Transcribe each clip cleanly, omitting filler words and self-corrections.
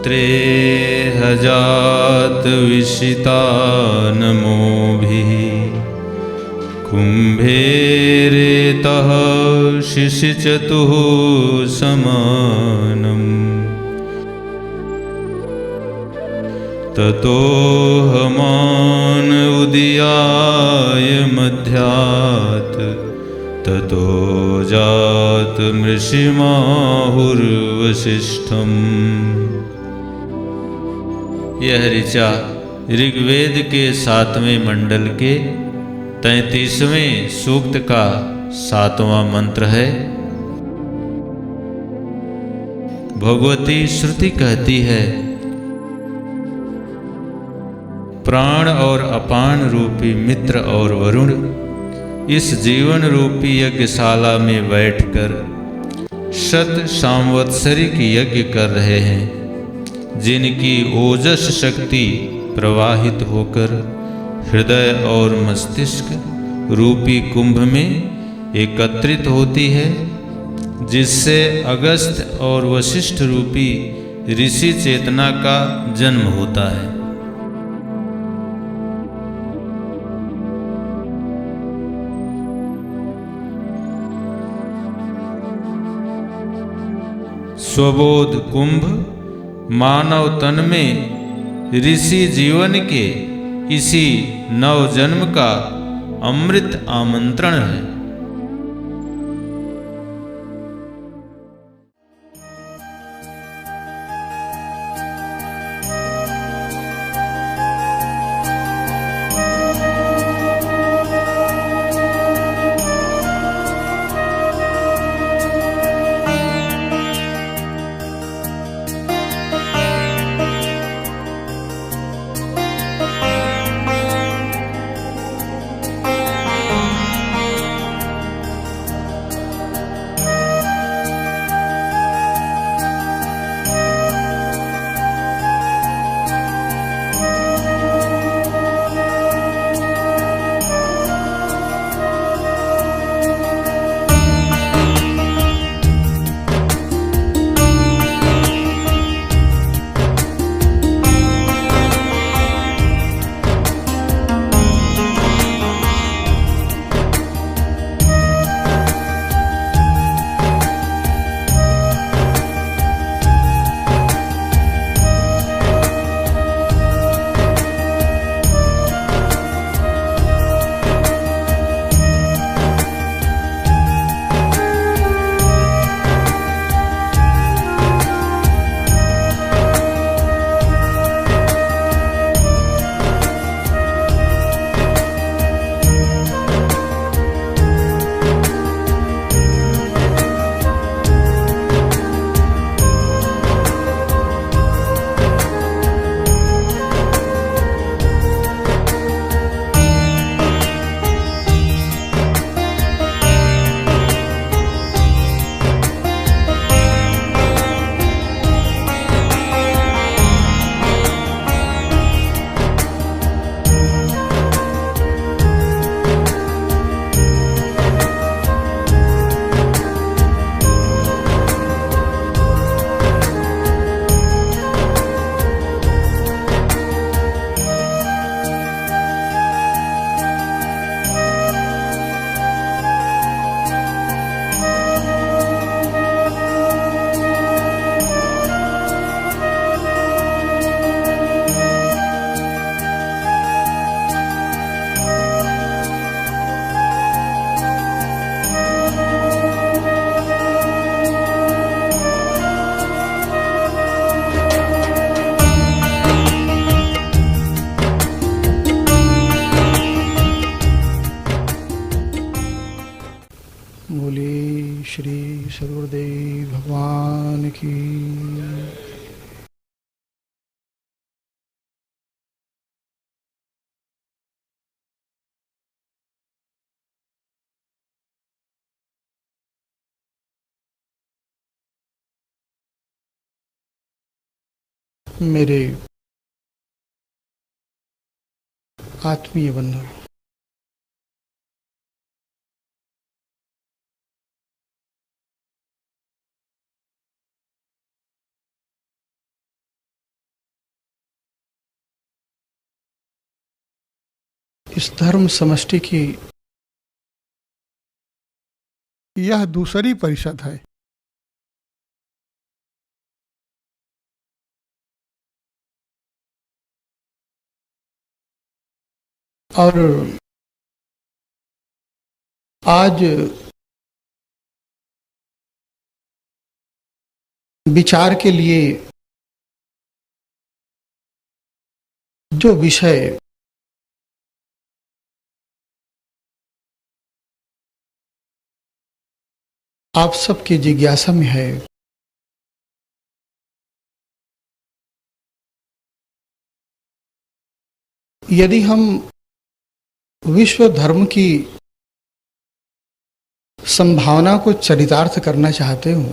त्रेहजात विशिता नमोभिः कुम्भेरेतः शिशिचतुः समानम् ततोऽहमान उदयाय मध्यात् ततो जात मृषिमाहुर्वसिष्ठम्। यह ऋचा ऋग्वेद के 7वें मंडल के 33वें सूक्त का 7वां मंत्र है। भगवती श्रुति कहती है, प्राण और अपान रूपी मित्र और वरुण इस जीवन रूपी यज्ञशाला में बैठकर शत संवत्सरिक यज्ञ कर रहे हैं, जिनकी ओजस शक्ति प्रवाहित होकर हृदय और मस्तिष्क रूपी कुंभ में एकत्रित होती है, जिससे अगस्त्य और वशिष्ठ रूपी ऋषि चेतना का जन्म होता है। स्वबोध कुंभ मानव तन में ऋषि जीवन के इसी नव जन्म का अमृत आमंत्रण है। बोले श्री सद्गुरुदेव भगवान की। मेरे आत्मीय बंधु, इस धर्म समष्टि की यह दूसरी परिषद है। और आज विचार के लिए जो विषय आप सबकी जिज्ञासा में है, यदि हम विश्व धर्म की संभावना को चरितार्थ करना चाहते हो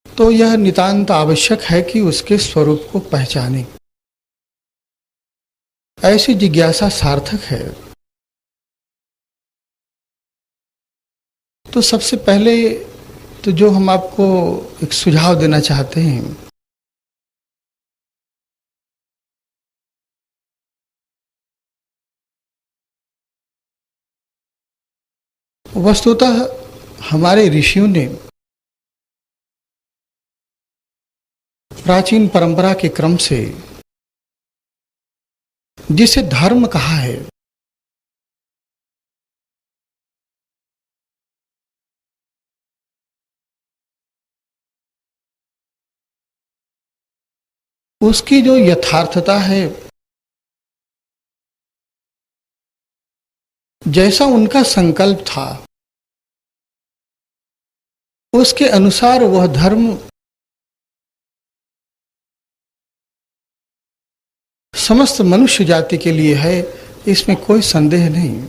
तो यह नितांत आवश्यक है कि उसके स्वरूप को पहचानें। ऐसी जिज्ञासा सार्थक है। तो सबसे पहले तो जो हम आपको एक सुझाव देना चाहते हैं, वस्तुतः हमारे ऋषियों ने प्राचीन परंपरा के क्रम से जिसे धर्म कहा है, उसकी जो यथार्थता है, जैसा उनका संकल्प था उसके अनुसार वह धर्म समस्त मनुष्य जाति के लिए है, इसमें कोई संदेह नहीं।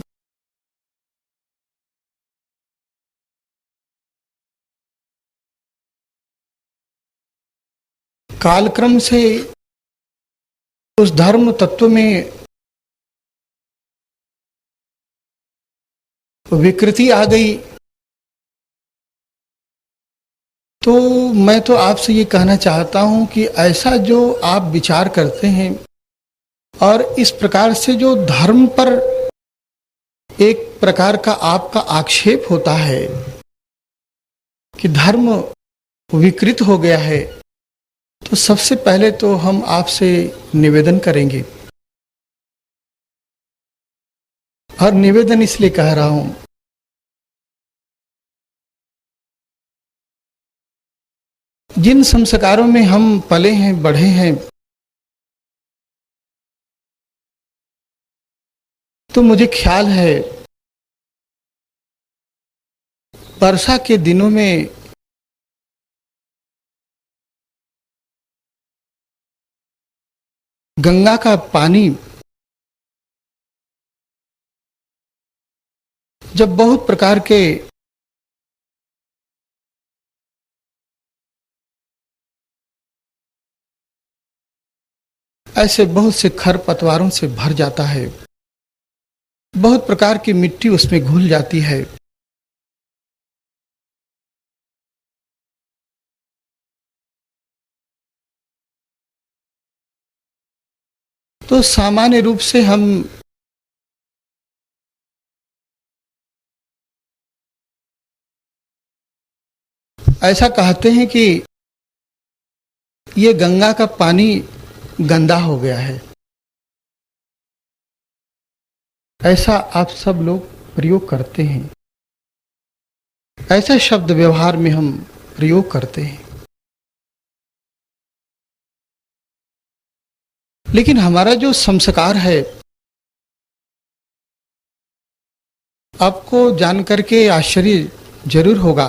कालक्रम से उस धर्म तत्व में विकृति आ गई, तो मैं तो आपसे ये कहना चाहता हूं कि ऐसा जो आप विचार करते हैं और इस प्रकार से जो धर्म पर एक प्रकार का आपका आक्षेप होता है कि धर्म विकृत हो गया है, तो सबसे पहले तो हम आपसे निवेदन करेंगे, और निवेदन इसलिए कह रहा हूं, जिन संस्कारों में हम पले हैं, बढ़े हैं, तो मुझे ख्याल है वर्षा के दिनों में गंगा का पानी जब बहुत प्रकार के ऐसे बहुत से खर पतवारों से भर जाता है, बहुत प्रकार की मिट्टी उसमें घुल जाती है, तो सामान्य रूप से हम ऐसा कहते हैं कि ये गंगा का पानी गंदा हो गया है। ऐसा आप सब लोग प्रयोग करते हैं, ऐसा शब्द व्यवहार में हम प्रयोग करते हैं। लेकिन हमारा जो संस्कार है, आपको जानकर के आश्चर्य जरूर होगा,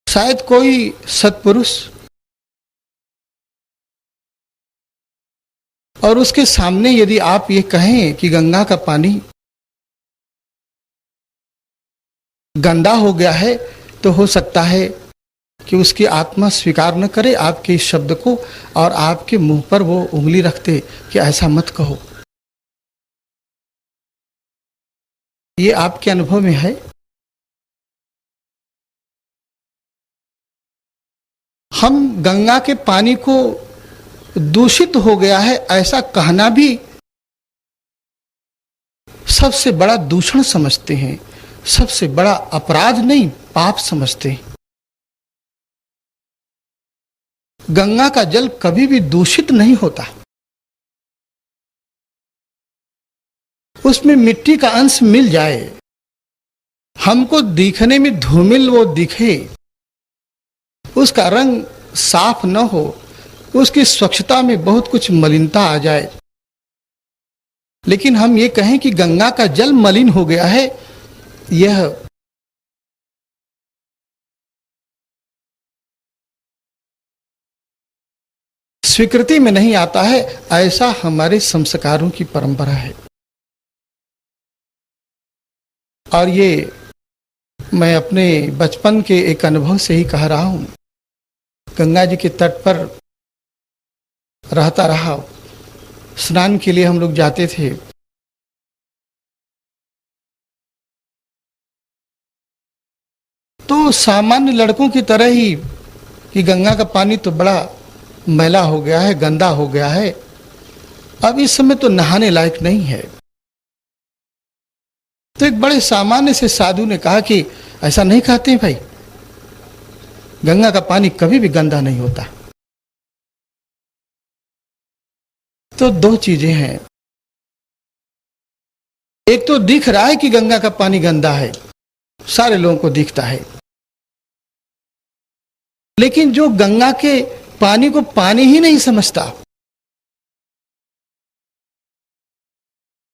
शायद कोई सत्पुरुष और उसके सामने यदि आप ये कहें कि गंगा का पानी गंदा हो गया है, तो हो सकता है कि उसकी आत्मा स्वीकार न करे आपके इस शब्द को, और आपके मुंह पर वो उंगली रखते कि ऐसा मत कहो। ये आपके अनुभव में है। हम गंगा के पानी को दूषित हो गया है, ऐसा कहना भी सबसे बड़ा दूषण समझते हैं, सबसे बड़ा अपराध नहीं पाप समझते हैं। गंगा का जल कभी भी दूषित नहीं होता, उसमें मिट्टी का अंश मिल जाए, हमको दिखने में धूमिल वो दिखे, उसका रंग साफ न हो, उसकी स्वच्छता में बहुत कुछ मलिनता आ जाए, लेकिन हम ये कहें कि गंगा का जल मलिन हो गया है, यह स्वीकृति में नहीं आता है। ऐसा हमारे संस्कारों की परंपरा है। और ये मैं अपने बचपन के एक अनुभव से ही कह रहा हूं। गंगा जी के तट पर रहता रहा, स्नान के लिए हम लोग जाते थे। तो सामान्य लड़कों की तरह ही कि गंगा का पानी तो बड़ा मैला हो गया है, गंदा हो गया है, अब इस समय तो नहाने लायक नहीं है। तो एक बड़े सामान्य से साधु ने कहा कि ऐसा नहीं कहते भाई, गंगा का पानी कभी भी गंदा नहीं होता। तो दो चीजें हैं, एक तो दिख रहा है कि गंगा का पानी गंदा है, सारे लोगों को दिखता है, लेकिन जो गंगा के पानी को पानी ही नहीं समझता,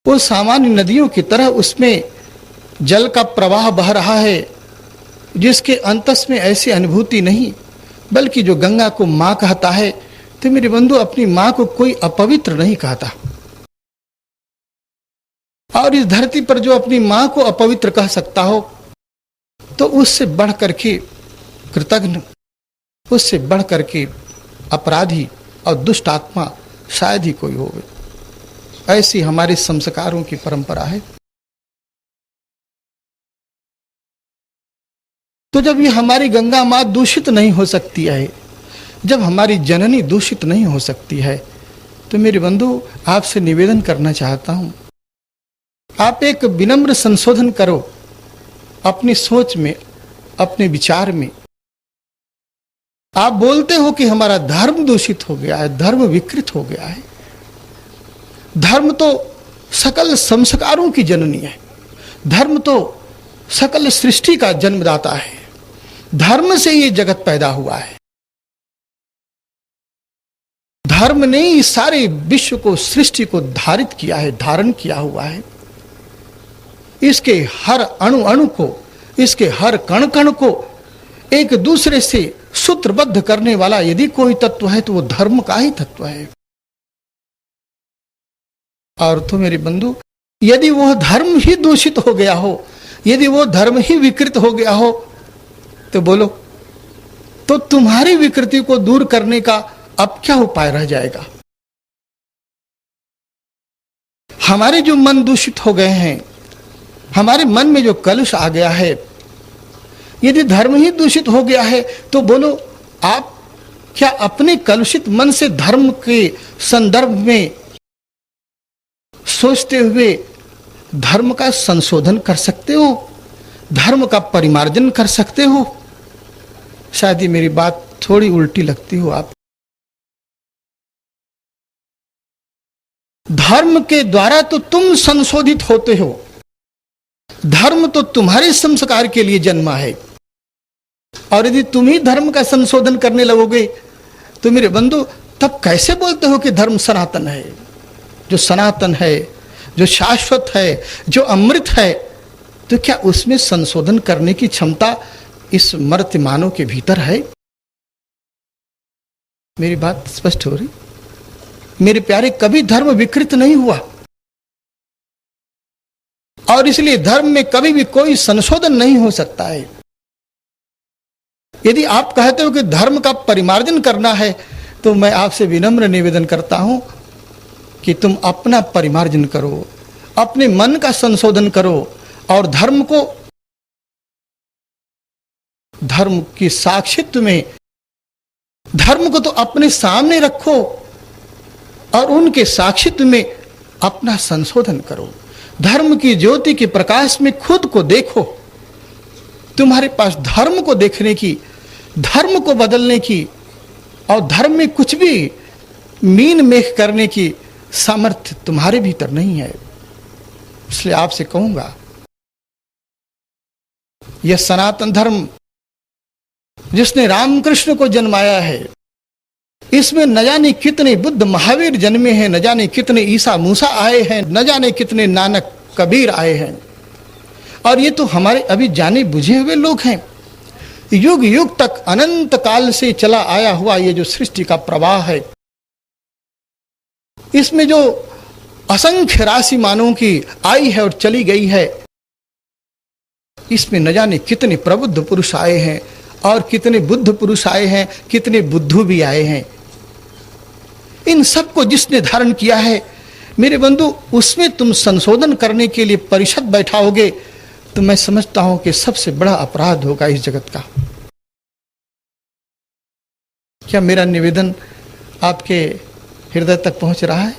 वो सामान्य नदियों की तरह उसमें जल का प्रवाह बह रहा है, जिसके अंतस में ऐसी अनुभूति नहीं, बल्कि जो गंगा को मां कहता है, तो मेरे बंधु अपनी मां को कोई अपवित्र नहीं कहता। और इस धरती पर जो अपनी मां को अपवित्र कह सकता हो, तो उससे बढ़ करके कृतघ्न, उससे बढ़ करके अपराधी और दुष्ट आत्मा शायद ही कोई हो। ऐसी हमारे संस्कारों की परंपरा है। तो जब ये हमारी गंगा मां दूषित नहीं हो सकती है, जब हमारी जननी दूषित नहीं हो सकती है, तो मेरे बंधु आपसे निवेदन करना चाहता हूं, आप एक विनम्र संशोधन करो अपनी सोच में, अपने विचार में। आप बोलते हो कि हमारा धर्म दूषित हो गया है, धर्म विकृत हो गया है। धर्म तो सकल संस्कारों की जननी है, धर्म तो सकल सृष्टि का जन्मदाता है, धर्म से ये जगत पैदा हुआ है। धर्म ने इस सारे विश्व को, सृष्टि को धारित किया है, धारण किया हुआ है। इसके हर अणु अणु को, इसके हर कण कण को एक दूसरे से सूत्रबद्ध करने वाला यदि कोई तत्व है तो वो धर्म का ही तत्व है। और तो मेरे बंधु, यदि वह धर्म ही दूषित हो गया हो, यदि वो धर्म ही विकृत हो गया हो, तो बोलो, तो तुम्हारी विकृति को दूर करने का अब क्या उपाय रह जाएगा? हमारे जो मन दूषित हो गए हैं, हमारे मन में जो कलुष आ गया है, यदि धर्म ही दूषित हो गया है, तो बोलो, आप क्या अपने कलुषित मन से धर्म के संदर्भ में सोचते हुए धर्म का संशोधन कर सकते हो, धर्म का परिमार्जन कर सकते हो? शायद ही मेरी बात थोड़ी उल्टी लगती हो आप। धर्म के द्वारा तो तुम संशोधित होते हो, धर्म तो तुम्हारे संस्कार के लिए जन्मा है, और यदि तुम ही धर्म का संशोधन करने लगोगे तो मेरे बंधु तब कैसे बोलते हो कि धर्म सनातन है? जो सनातन है, जो शाश्वत है, जो अमृत है, तो क्या उसमें संशोधन करने की क्षमता इस मर्त्य मानव के भीतर है? मेरी बात स्पष्ट हो रही? मेरे प्यारे, कभी धर्म विकृत नहीं हुआ, और इसलिए धर्म में कभी भी कोई संशोधन नहीं हो सकता है। यदि आप कहते हो कि धर्म का परिमार्जन करना है, तो मैं आपसे विनम्र निवेदन करता हूं कि तुम अपना परिमार्जन करो, अपने मन का संशोधन करो, और धर्म को, धर्म की साक्षित्व में धर्म को तो अपने सामने रखो, और उनके साक्षित्व में अपना संशोधन करो। धर्म की ज्योति के प्रकाश में खुद को देखो। तुम्हारे पास धर्म को देखने की, धर्म को बदलने की और धर्म में कुछ भी मीन मेख करने की सामर्थ्य तुम्हारे भीतर नहीं है। इसलिए आपसे कहूंगा, यह सनातन धर्म जिसने रामकृष्ण को जन्माया है, इसमें न जाने कितने बुद्ध महावीर जन्मे हैं, न जाने कितने ईसा मूसा आए हैं, न जाने कितने नानक कबीर आए हैं। और ये तो हमारे अभी जाने बुझे हुए लोग हैं। युग युग तक अनंत काल से चला आया हुआ ये जो सृष्टि का प्रवाह है, इसमें जो असंख्य राशि मानों की आई है और चली गई है, इसमें न जाने कितने प्रबुद्ध पुरुष आए हैं और कितने बुद्ध पुरुष आए हैं, कितने बुद्धू भी आए हैं। इन सबको जिसने धारण किया है मेरे बंधु, उसमें तुम संशोधन करने के लिए परिषद बैठाओगे तो मैं समझता हूं कि सबसे बड़ा अपराध होगा इस जगत का। क्या मेरा निवेदन आपके हृदय तक पहुंच रहा है?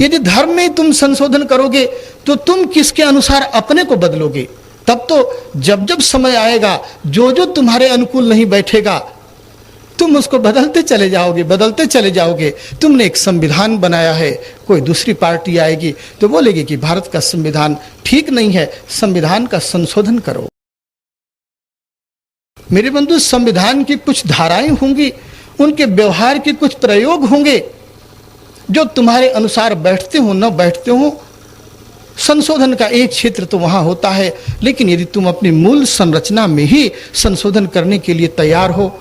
यदि धर्म में तुम संशोधन करोगे तो तुम किसके अनुसार अपने को बदलोगे? तब तो जब जब समय आएगा, जो जो तुम्हारे अनुकूल नहीं बैठेगा, तुम उसको बदलते चले जाओगे, बदलते चले जाओगे। तुमने एक संविधान बनाया है, कोई दूसरी पार्टी आएगी तो बोलेगी कि भारत का संविधान ठीक नहीं है, संविधान का संशोधन करो। मेरे बंधु, संविधान की कुछ धाराएं होंगी, उनके व्यवहार के कुछ प्रयोग होंगे जो तुम्हारे अनुसार बैठते हो न बैठते हो। संशोधन का एक क्षेत्र तो वहां होता है, लेकिन यदि तुम अपनी मूल संरचना में ही संशोधन करने के लिए तैयार हो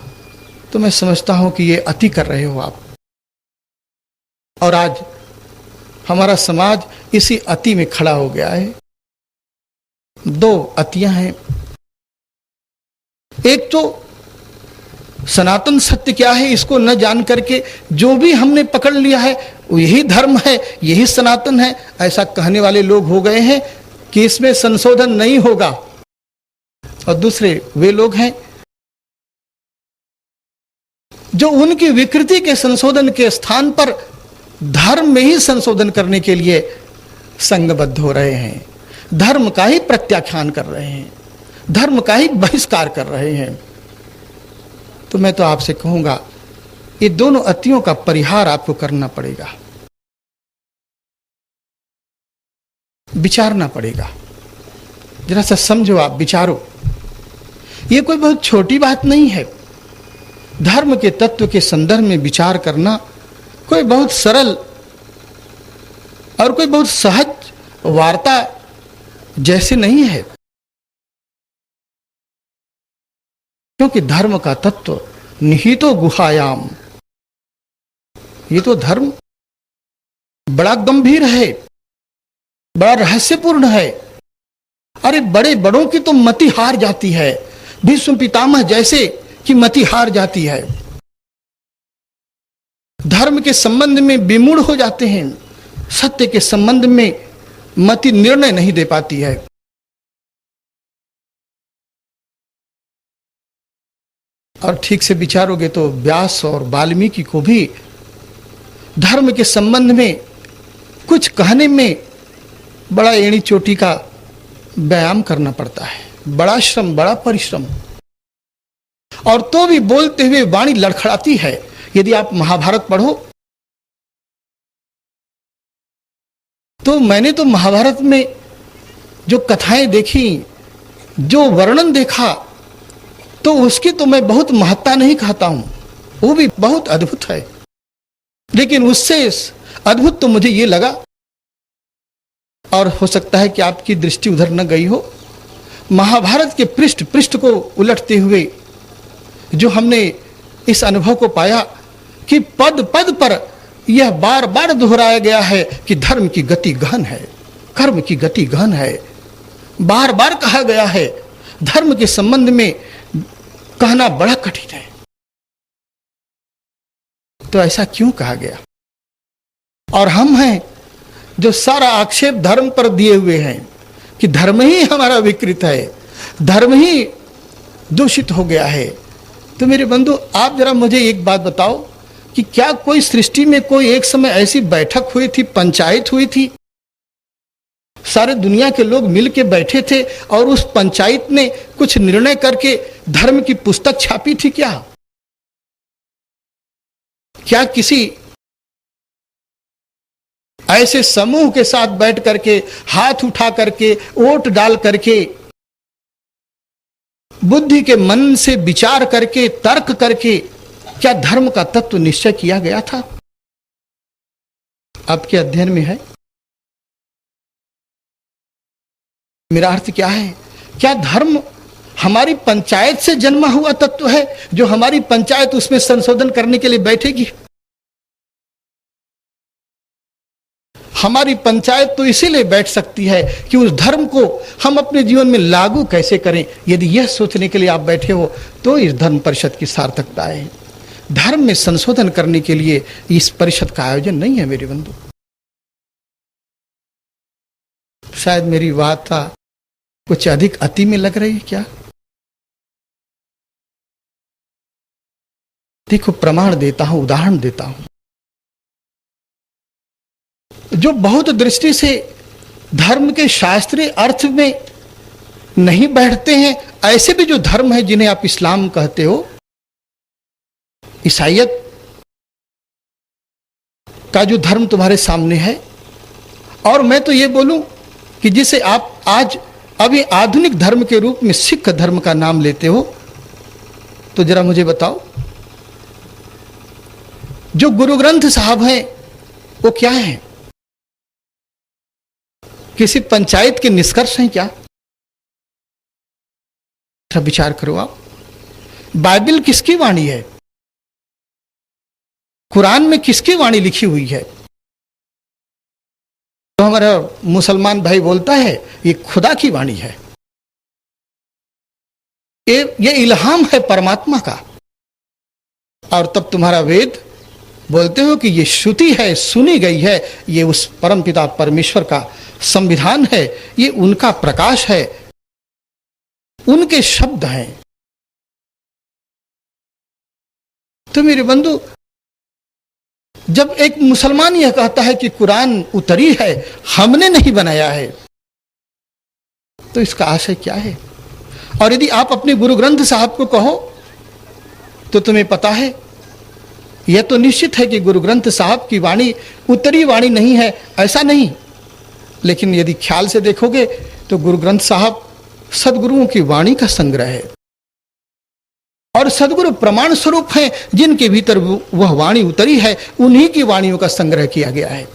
तो मैं समझता हूं कि ये अति कर रहे हो आप। और आज हमारा समाज इसी अति में खड़ा हो गया है। दो अतियां हैं। एक तो सनातन सत्य क्या है इसको न जान करके जो भी हमने पकड़ लिया है वो यही धर्म है, यही सनातन है, ऐसा कहने वाले लोग हो गए हैं कि इसमें संशोधन नहीं होगा। और दूसरे वे लोग हैं जो उनकी विकृति के संशोधन के स्थान पर धर्म में ही संशोधन करने के लिए संघबद्ध हो रहे हैं, धर्म का ही प्रत्याख्यान कर रहे हैं, धर्म का ही बहिष्कार कर रहे हैं। तो मैं तो आपसे कहूंगा, ये दोनों अतियों का परिहार आपको करना पड़ेगा, विचारना पड़ेगा। जरा सा समझो, आप विचारो। ये कोई बहुत छोटी बात नहीं है। धर्म के तत्व के संदर्भ में विचार करना कोई बहुत सरल और कोई बहुत सहज वार्ता जैसे नहीं है, क्योंकि धर्म का तत्व निहितो गुहायाम। ये तो धर्म बड़ा गंभीर है, बड़ा रहस्यपूर्ण है। अरे बड़े बड़ों की तो मति हार जाती है, भीष्म पितामह जैसे कि मति हार जाती है, धर्म के संबंध में विमूढ़ हो जाते हैं, सत्य के संबंध में मति निर्णय नहीं दे पाती है। और ठीक से विचारोगे तो व्यास और वाल्मीकि को भी धर्म के संबंध में कुछ कहने में बड़ा एड़ी चोटी का व्यायाम करना पड़ता है, बड़ा श्रम, बड़ा परिश्रम। और तो भी बोलते हुए वाणी लड़खड़ाती है। यदि आप महाभारत पढ़ो तो मैंने तो महाभारत में जो कथाएं देखी, जो वर्णन देखा, तो उसकी तो मैं बहुत महत्ता नहीं कहता हूं, वो भी बहुत अद्भुत है। लेकिन उससे अद्भुत तो मुझे ये लगा, और हो सकता है कि आपकी दृष्टि उधर न गई हो, महाभारत के पृष्ठ पृष्ठ को उलटते हुए जो हमने इस अनुभव को पाया कि पद पद पर यह बार बार दोहराया गया है कि धर्म की गति गहन है, कर्म की गति गहन है। बार बार कहा गया है, धर्म के संबंध में कहना बड़ा कठिन है। तो ऐसा क्यों कहा गया? और हम हैं जो सारा आक्षेप धर्म पर दिए हुए हैं कि धर्म ही हमारा विकृत है, धर्म ही दूषित हो गया है। तो मेरे बंधु, आप जरा मुझे एक बात बताओ, कि क्या कोई सृष्टि में कोई एक समय ऐसी बैठक हुई थी, पंचायत हुई थी, सारे दुनिया के लोग मिल के बैठे थे और उस पंचायत ने कुछ निर्णय करके धर्म की पुस्तक छापी थी? क्या किसी ऐसे समूह के साथ बैठ करके, हाथ उठा करके, वोट डाल करके, बुद्धि के मन से विचार करके, तर्क करके क्या धर्म का तत्व निश्चय किया गया था? आपके अध्ययन में है? मेरा अर्थ क्या है? क्या धर्म हमारी पंचायत से जन्मा हुआ तत्व है जो हमारी पंचायत उसमें संशोधन करने के लिए बैठेगी? हमारी पंचायत तो इसीलिए बैठ सकती है कि उस धर्म को हम अपने जीवन में लागू कैसे करें। यदि यह सोचने के लिए आप बैठे हो तो इस धर्म परिषद की सार्थकता है। धर्म में संशोधन करने के लिए इस परिषद का आयोजन नहीं है मेरे बंधु। शायद मेरी वार्ता कुछ अधिक अति में लग रही है क्या? देखो, प्रमाण देता हूं, उदाहरण देता हूं। जो बहुत दृष्टि से धर्म के शास्त्रीय अर्थ में नहीं बैठते हैं, ऐसे भी जो धर्म है जिन्हें आप इस्लाम कहते हो, ईसाइयत का जो धर्म तुम्हारे सामने है, और मैं तो ये बोलूं कि जिसे आप आज अभी आधुनिक धर्म के रूप में सिख धर्म का नाम लेते हो, तो जरा मुझे बताओ, जो गुरु ग्रंथ साहब हैं वो क्या है? किसी पंचायत के निष्कर्ष हैं क्या? विचार करो आप। बाइबल किसकी वाणी है? कुरान में किसकी वाणी लिखी हुई है? तो हमारा मुसलमान भाई बोलता है ये खुदा की वाणी है, ये इल्हाम है परमात्मा का। और तब तुम्हारा वेद बोलते हो कि ये श्रुति है, सुनी गई है, ये उस परमपिता परमेश्वर का संविधान है, ये उनका प्रकाश है, उनके शब्द हैं। तो मेरे बंधु, जब एक मुसलमान यह कहता है कि कुरान उतरी है, हमने नहीं बनाया है, तो इसका आशय क्या है? और यदि आप अपने गुरु ग्रंथ साहब को कहो तो तुम्हें पता है, यह तो निश्चित है कि गुरु ग्रंथ साहब की वाणी उत्तरी वाणी नहीं है, ऐसा नहीं। लेकिन यदि ख्याल से देखोगे तो गुरु ग्रंथ साहब सदगुरुओं की वाणी का संग्रह है, और सदगुरु प्रमाण स्वरूप हैं जिनके भीतर वह वाणी उतरी है, उन्हीं की वाणियों का संग्रह किया गया है,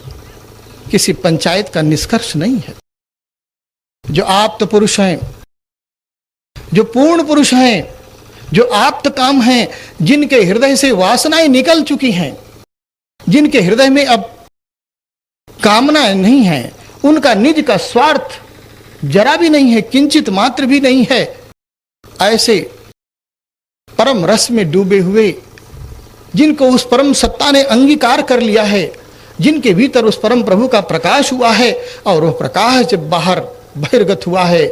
किसी पंचायत का निष्कर्ष नहीं है। जो आप्त पुरुष हैं, जो पूर्ण पुरुष हैं, जो आप्त काम हैं, जिनके हृदय से वासनाएं निकल चुकी हैं, जिनके हृदय में अब कामनाएं नहीं हैं, उनका निज का स्वार्थ जरा भी नहीं है, किंचित मात्र भी नहीं है, ऐसे परम रस में डूबे हुए, जिनको उस परम सत्ता ने अंगीकार कर लिया है, जिनके भीतर उस परम प्रभु का प्रकाश हुआ है, और वह प्रकाश जब बाहर बहिर्गत हुआ है,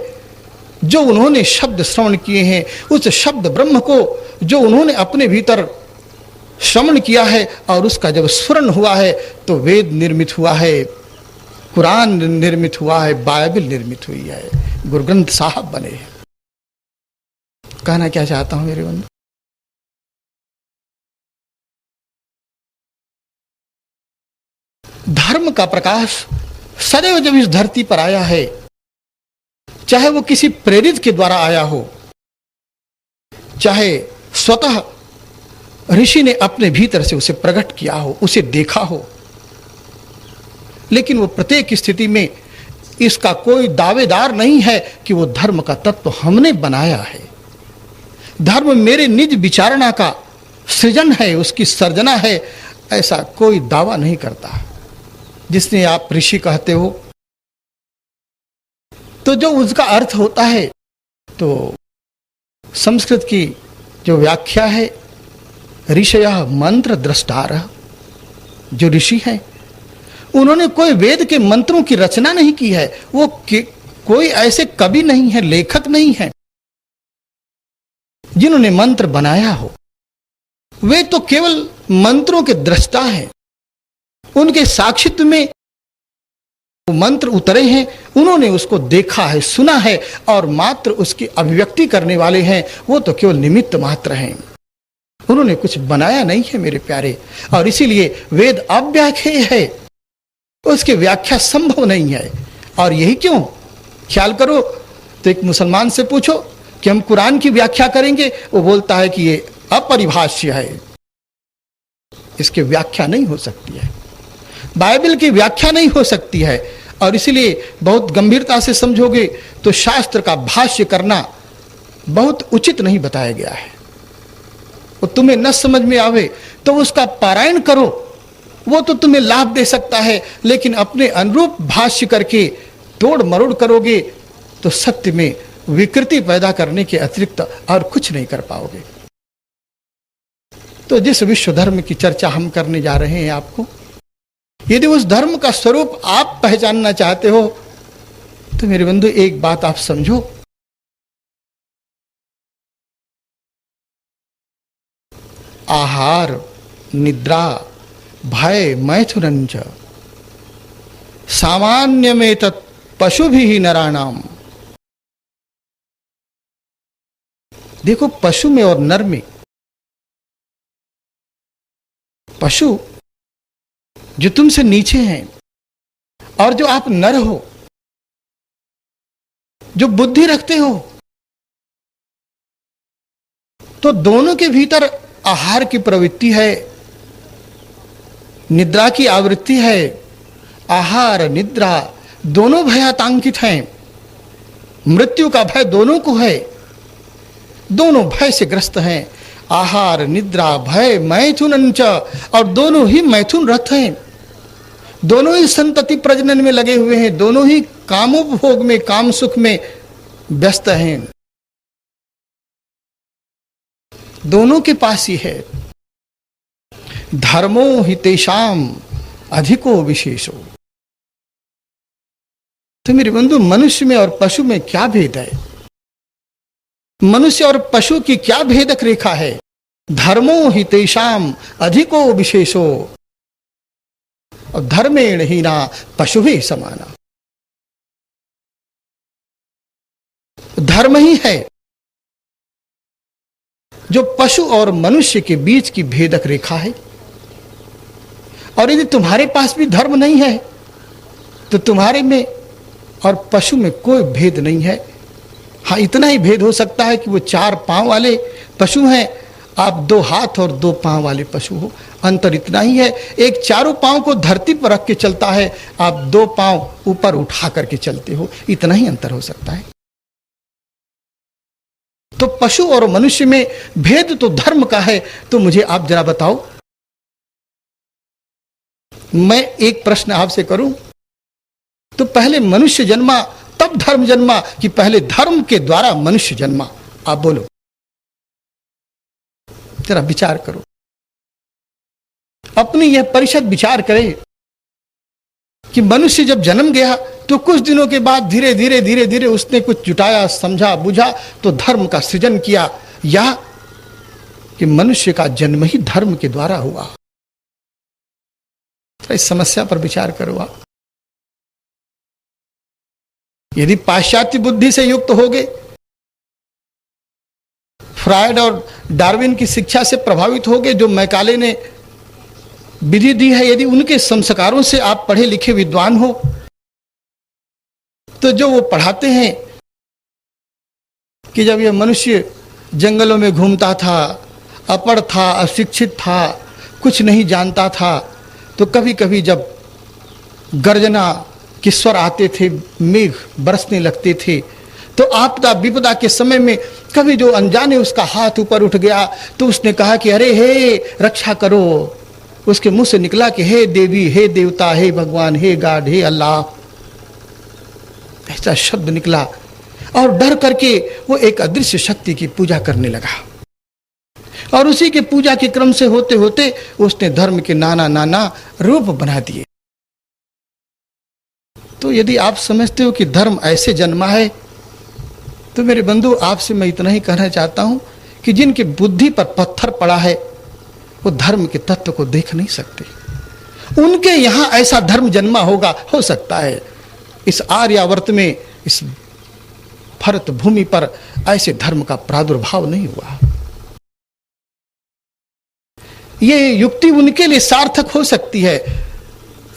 जो उन्होंने शब्द श्रवण किए हैं, उस शब्द ब्रह्म को जो उन्होंने अपने भीतर श्रवण किया है, और उसका जब स्फुरन हुआ है, तो वेद निर्मित हुआ है, कुरान निर्मित हुआ है, बाइबल निर्मित हुई है, गुरु ग्रंथ साहब बने हैं। कहना क्या चाहता हूं मेरे बंधु, धर्म का प्रकाश सदैव जब इस धरती पर आया है, चाहे वो किसी प्रेरित के द्वारा आया हो, चाहे स्वतः ऋषि ने अपने भीतर से उसे प्रकट किया हो, उसे देखा हो, लेकिन वो प्रत्येक स्थिति में इसका कोई दावेदार नहीं है कि वो धर्म का तत्व हमने बनाया है। धर्म मेरे निज विचारणा का सृजन है, उसकी सर्जना है, ऐसा कोई दावा नहीं करता। जिसने आप ऋषि कहते हो, तो जो उसका अर्थ होता है, तो संस्कृत की जो व्याख्या है, ऋषयः मंत्र द्रष्टारः, जो ऋषि हैं उन्होंने कोई वेद के मंत्रों की रचना नहीं की है, वो कोई ऐसे कवि नहीं है, लेखक नहीं है जिन्होंने मंत्र बनाया हो। वे तो केवल मंत्रों के दृष्टा हैं, उनके साक्षित्व में वो मंत्र उतरे हैं, उन्होंने उसको देखा है, सुना है और मात्र उसकी अभिव्यक्ति करने वाले हैं। वो तो केवल निमित्त मात्र हैं, उन्होंने कुछ बनाया नहीं है मेरे प्यारे। और इसीलिए वेद अव्याख्येय है, उसकी व्याख्या संभव नहीं है। और यही क्यों, ख्याल करो तो एक मुसलमान से पूछो कि हम कुरान की व्याख्या करेंगे, वो बोलता है कि ये अपरिभाष्य है, इसकी व्याख्या नहीं हो सकती है, बाइबल की व्याख्या नहीं हो सकती है। और इसलिए बहुत गंभीरता से समझोगे तो शास्त्र का भाष्य करना बहुत उचित नहीं बताया गया है। वो तुम्हें न समझ में आवे तो उसका पारायण करो, वो तो तुम्हें लाभ दे सकता है, लेकिन अपने अनुरूप भाष्य करके तोड़ मरोड़ करोगे तो सत्य में विकृति पैदा करने के अतिरिक्त और कुछ नहीं कर पाओगे। तो जिस विश्व धर्म की चर्चा हम करने जा रहे हैं, आपको यदि उस धर्म का स्वरूप आप पहचानना चाहते हो तो मेरे बंधु एक बात आप समझो, आहार निद्रा भय मैथुनंच सामान्यमेतत् पशुभिः नराणाम। देखो, पशु में और नर में, पशु जो तुमसे नीचे हैं और जो आप नर हो, जो बुद्धि रखते हो, तो दोनों के भीतर आहार की प्रवृत्ति है, निद्रा की आवृत्ति है। आहार निद्रा दोनों भयातांकित हैं, मृत्यु का भय दोनों को है, दोनों भय से ग्रस्त हैं। आहार निद्रा भय मैथुनंच, और दोनों ही मैथुन रथ हैं, दोनों ही संतति प्रजनन में लगे हुए हैं, दोनों ही कामोपभोग में, काम सुख में व्यस्त हैं, दोनों के पास ही है। धर्मो हितेषाम अधिको विशेषो। तो मेरे बंधु, मनुष्य में और पशु में क्या भेद है? मनुष्य और पशु की क्या भेदक रेखा है? धर्मो हितेषाम अधिको विशेषो और धर्मेण हीना पशु भी समाना। धर्म ही है जो पशु और मनुष्य के बीच की भेदक रेखा है। और यदि तुम्हारे पास भी धर्म नहीं है तो तुम्हारे में और पशु में कोई भेद नहीं है। हाँ, इतना ही भेद हो सकता है कि वो 4 पांव वाले पशु हैं, आप 2 हाथ और 2 पांव वाले पशु हो। अंतर इतना ही है, एक चारों पांव को धरती पर रख के चलता है, आप 2 पांव ऊपर उठा करके चलते हो, इतना ही अंतर हो सकता है। तो पशु और मनुष्य में भेद तो धर्म का है। तो मुझे आप जरा बताओ, मैं एक प्रश्न आपसे करूं, तो पहले मनुष्य जन्मा तब धर्म जन्मा कि पहले धर्म के द्वारा मनुष्य जन्मा? आप बोलो, जरा विचार करो, अपनी यह परिषद विचार करे कि मनुष्य जब जन्म गया तो कुछ दिनों के बाद धीरे धीरे उसने कुछ जुटाया, समझा, बुझा, तो धर्म का सृजन किया, या कि मनुष्य का जन्म ही धर्म के द्वारा हुआ? तो इस समस्या पर विचार करो आप। यदि पाश्चात्य बुद्धि से युक्त होगे, फ्रायड और डार्विन की शिक्षा से प्रभावित होगे, जो मैकाले ने विधि दी है, यदि उनके संस्कारों से आप पढ़े लिखे विद्वान हो, तो जो वो पढ़ाते हैं कि जब यह मनुष्य जंगलों में घूमता था, अपढ़ था, अशिक्षित था, कुछ नहीं जानता था, तो कभी कभी जब गर्जना के स्वर आते थे, मेघ बरसने लगते थे, तो आपदा विपदा के समय में कभी जो अनजाने उसका हाथ ऊपर उठ गया तो उसने कहा कि अरे हे रक्षा करो। उसके मुंह से निकला कि हे देवी, हे देवता, हे भगवान, हे गॉड, हे अल्लाह, ऐसा शब्द निकला। और डर करके वो एक अदृश्य शक्ति की पूजा करने लगा, और उसी के पूजा के क्रम से होते होते उसने धर्म के नाना रूप बना दिए। तो यदि आप समझते हो कि धर्म ऐसे जन्मा है, तो मेरे बंधु आपसे मैं इतना ही कहना चाहता हूं कि जिनकी बुद्धि पर पत्थर पड़ा है वो धर्म के तत्व को देख नहीं सकते। उनके यहां ऐसा धर्म जन्मा होगा, हो सकता है इस आर्यावर्त में, इस भरत भूमि पर ऐसे धर्म का प्रादुर्भाव नहीं हुआ। ये युक्ति उनके लिए सार्थक हो सकती है,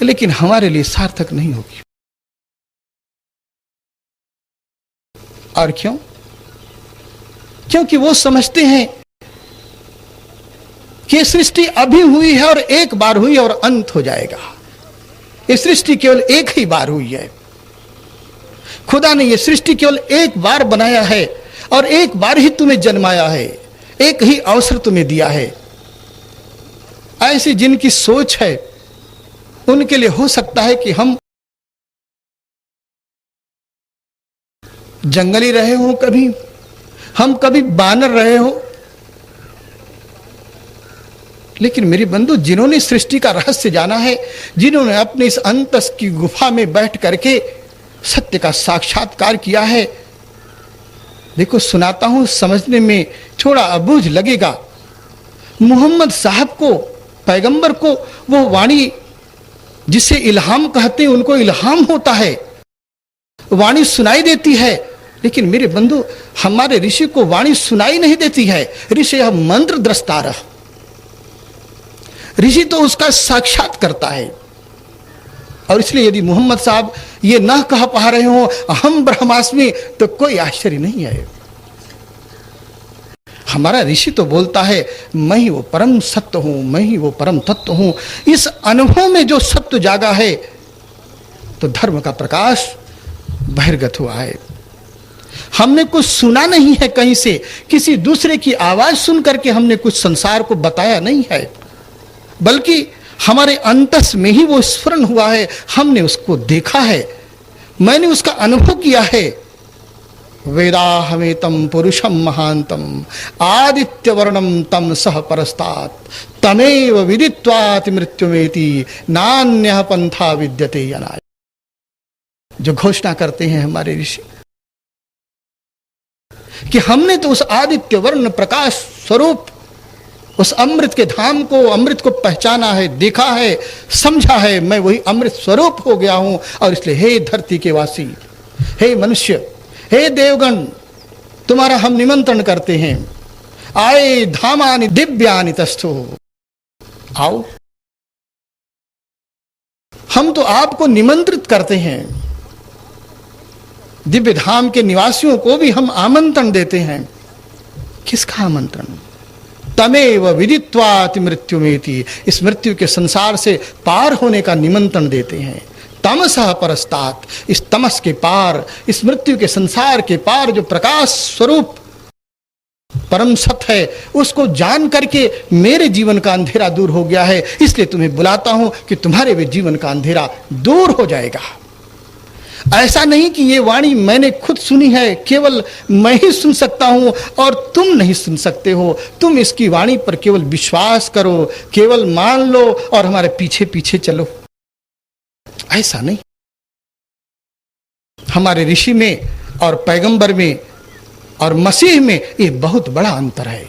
लेकिन हमारे लिए सार्थक नहीं होगी। और क्यों? क्योंकि वो समझते हैं कि सृष्टि अभी हुई है और एक बार हुई और अंत हो जाएगा। ये सृष्टि केवल एक ही बार हुई है। खुदा ने ये सृष्टि केवल एक बार बनाया है और एक बार ही तुम्हें जन्माया है, एक ही अवसर तुम्हें दिया है। ऐसी जिनकी सोच है उनके लिए हो सकता है कि हम जंगली रहे हो, कभी हम कभी बानर रहे हो, लेकिन मेरे बंधु, जिन्होंने सृष्टि का रहस्य जाना है, जिन्होंने अपने इस अंतस की गुफा में बैठ करके सत्य का साक्षात्कार किया है, देखो सुनाता हूं, समझने में थोड़ा अबूझ लगेगा। मोहम्मद साहब को, पैगंबर को, वो वाणी जिसे इल्हाम कहते हैं, उनको इल्हाम होता है, वाणी सुनाई देती है। लेकिन मेरे बंधु, हमारे ऋषि को वाणी सुनाई नहीं देती है। ऋषि यह मंत्र द्रष्टार, ऋषि तो उसका साक्षात करता है। और इसलिए यदि मोहम्मद साहब ये ना कह पा रहे हो हम ब्रह्मास्मि, तो कोई आश्चर्य नहीं है। हमारा ऋषि तो बोलता है मैं ही वो परम सत्य हूं, मैं ही वो परम तत्व हूं। इस अनुभव में जो सत्य जागा है, तो धर्म का प्रकाश बहिर्गत हुआ है। हमने कुछ सुना नहीं है कहीं से, किसी दूसरे की आवाज सुन करके हमने कुछ संसार को बताया नहीं है, बल्कि हमारे अंतस में ही वो स्फुरण हुआ है। हमने उसको देखा है, मैंने उसका अनुभव किया है। वेदाहमेतम पुरुषम महांतम आदित्य वर्णम तम सह परस्तात् तमेव विदित्वाति मृत्युमेति नान्यः पंथा विद्यते यनाय। जो घोषणा करते हैं हमारे ऋषि कि हमने तो उस आदित्य वर्ण प्रकाश स्वरूप, उस अमृत के धाम को, अमृत को पहचाना है, देखा है, समझा है। मैं वही अमृत स्वरूप हो गया हूं। और इसलिए हे धरती के वासी, हे मनुष्य, हे देवगण, तुम्हारा हम निमंत्रण करते हैं। आए धामानि दिव्यानि तस्थो, आओ। हम तो आपको निमंत्रित करते हैं। दिव्य धाम के निवासियों को भी हम आमंत्रण देते हैं। किसका आमंत्रण? तमेव विदित्वाति मृत्युमेति, इस मृत्यु के संसार से पार होने का निमंत्रण देते हैं। तमसः परस्तात्, इस तमस के पार, इस मृत्यु के संसार के पार जो प्रकाश स्वरूप परम सत्य है, उसको जान करके मेरे जीवन का अंधेरा दूर हो गया है। इसलिए तुम्हें बुलाता हूं कि तुम्हारे भी जीवन का अंधेरा दूर हो जाएगा। ऐसा नहीं कि ये वाणी मैंने खुद सुनी है, केवल मैं ही सुन सकता हूं और तुम नहीं सुन सकते हो। तुम इसकी वाणी पर केवल विश्वास करो, केवल मान लो और हमारे पीछे पीछे चलो। ऐसा नहीं। हमारे ऋषि में और पैगंबर में और मसीह में ये बहुत बड़ा अंतर है।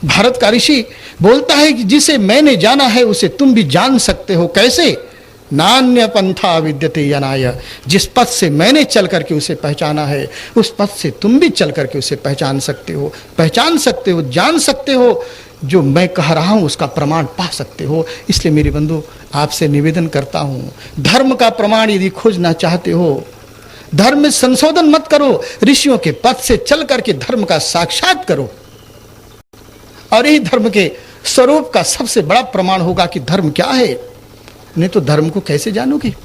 भारत का ऋषि बोलता है कि जिसे मैंने जाना है उसे तुम भी जान सकते हो। कैसे? नान्य पंथा विद्यते यनाय, जिस पथ से मैंने चल करके उसे पहचाना है, उस पथ से तुम भी चल करके उसे पहचान सकते हो, जान सकते हो। जो मैं कह रहा हूं उसका प्रमाण पा सकते हो। इसलिए मेरे बंधु, आपसे निवेदन करता हूं, धर्म का प्रमाण यदि खोजना चाहते हो, धर्म में संशोधन मत करो, ऋषियों के पथ से चल करके धर्म का साक्षात करो। और यही धर्म के स्वरूप का सबसे बड़ा प्रमाण होगा कि धर्म क्या है। नहीं तो धर्म को कैसे जानोगे?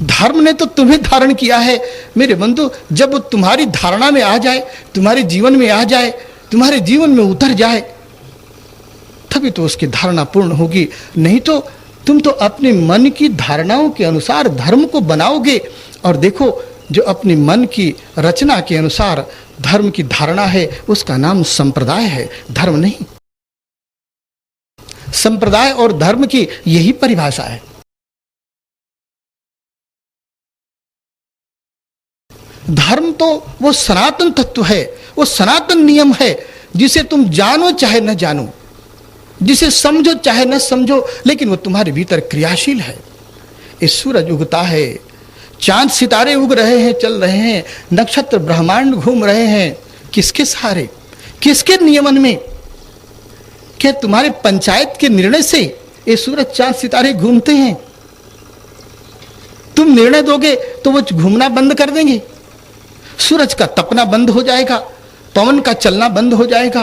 धर्म ने तो तुम्हें धारण किया है मेरे बंधु। जब वो तुम्हारी धारणा में आ जाए, तुम्हारे जीवन में आ जाए, तुम्हारे जीवन में उतर जाए, तभी तो उसकी धारणा पूर्ण होगी। नहीं तो तुम तो अपने मन की धारणाओं के अनुसार धर्म को बनाओगे। और देखो, जो अपने मन की रचना के अनुसार धर्म की धारणा है, उसका नाम संप्रदाय है, धर्म नहीं। संप्रदाय और धर्म की यही परिभाषा है। धर्म तो वो सनातन तत्व है, वो सनातन नियम है, जिसे तुम जानो चाहे न जानो, जिसे समझो चाहे न समझो, लेकिन वो तुम्हारे भीतर क्रियाशील है। ये सूरज उगता है, चांद सितारे उग रहे हैं, चल रहे हैं, नक्षत्र ब्रह्मांड घूम रहे हैं, किसके सहारे, किसके नियमन में? क्या तुम्हारे पंचायत के निर्णय से ये सूरज चांद सितारे घूमते हैं? तुम निर्णय दोगे तो वो घूमना बंद कर देंगे, सूरज का तपना बंद हो जाएगा, पवन का चलना बंद हो जाएगा,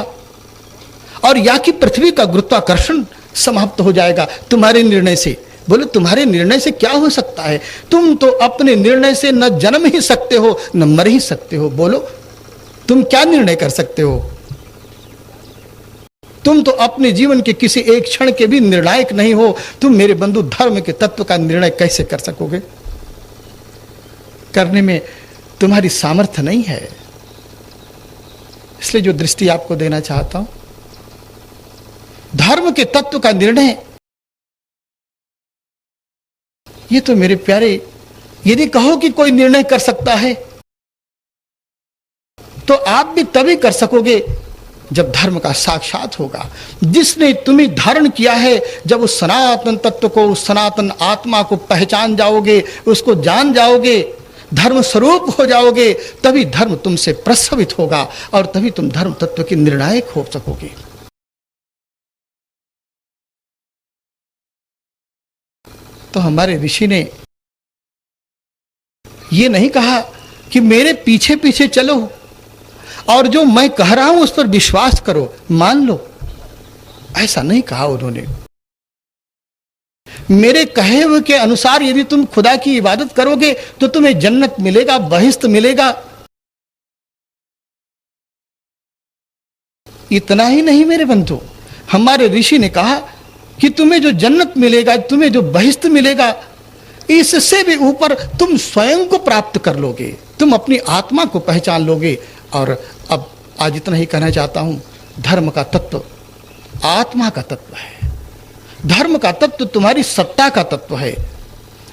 और या कि पृथ्वी का गुरुत्वाकर्षण समाप्त हो जाएगा तुम्हारे निर्णय से। बोलो तुम्हारे निर्णय से क्या हो सकता है? तुम तो अपने निर्णय से न जन्म ही सकते हो न मर ही सकते हो। बोलो तुम क्या निर्णय कर सकते हो? तुम तो अपने जीवन के किसी एक क्षण के भी निर्णायक नहीं हो। तुम मेरे बंधु धर्म के तत्व का निर्णय कैसे कर सकोगे? करने में तुम्हारी सामर्थ्य नहीं है। इसलिए जो दृष्टि आपको देना चाहता हूं, धर्म के तत्व का निर्णय, ये तो मेरे प्यारे, यदि कहो कि कोई निर्णय कर सकता है तो आप भी तभी कर सकोगे जब धर्म का साक्षात होगा। जिसने तुम्हें धारण किया है, जब उस सनातन तत्व को, उस सनातन आत्मा को पहचान जाओगे, उसको जान जाओगे, धर्म स्वरूप हो जाओगे, तभी धर्म तुमसे प्रस्फुटित होगा और तभी तुम धर्म तत्व के निर्णायक हो सकोगे। तो हमारे ऋषि ने ये नहीं कहा कि मेरे पीछे पीछे चलो और जो मैं कह रहा हूं उस पर विश्वास करो, मान लो, ऐसा नहीं कहा उन्होंने। मेरे कहे हुए के अनुसार यदि तुम खुदा की इबादत करोगे तो तुम्हें जन्नत मिलेगा, बहिश्त मिलेगा। इतना ही नहीं मेरे बंधु, हमारे ऋषि ने कहा कि तुम्हें जो जन्नत मिलेगा, तुम्हें जो बहिश्त मिलेगा, इससे भी ऊपर तुम स्वयं को प्राप्त कर लोगे, तुम अपनी आत्मा को पहचान लोगे। और अब आज इतना ही कहना चाहता हूं, धर्म का तत्व आत्मा का तत्व है। धर्म का तत्व तुम्हारी सत्ता का तत्व है।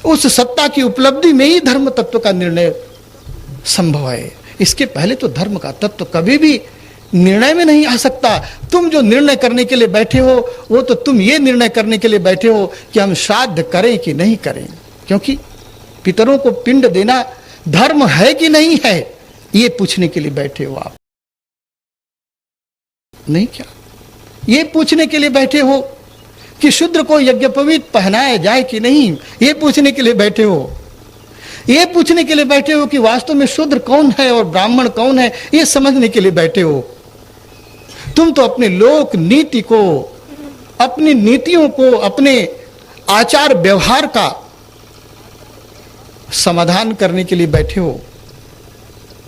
उस सत्ता की उपलब्धि में ही धर्म तत्व का निर्णय संभव है। इसके पहले तो धर्म का तत्व कभी भी निर्णय में नहीं आ सकता। तुम जो निर्णय करने के लिए बैठे हो, वो तो तुम ये निर्णय करने के लिए बैठे हो कि हम श्राद्ध करें कि नहीं करें, क्योंकि पितरों को पिंड देना धर्म है कि नहीं है, ये पूछने के लिए बैठे हो आप। नहीं क्या ये पूछने के लिए बैठे हो कि शूद्र को यज्ञोपवीत पहनाया जाए कि नहीं, ये पूछने के लिए बैठे हो। ये पूछने के लिए बैठे हो कि वास्तव में शूद्र कौन है और ब्राह्मण कौन है, ये समझने के लिए बैठे हो। तुम तो अपने लोक नीति को, अपनी नीतियों को, अपने आचार व्यवहार का समाधान करने के लिए बैठे हो,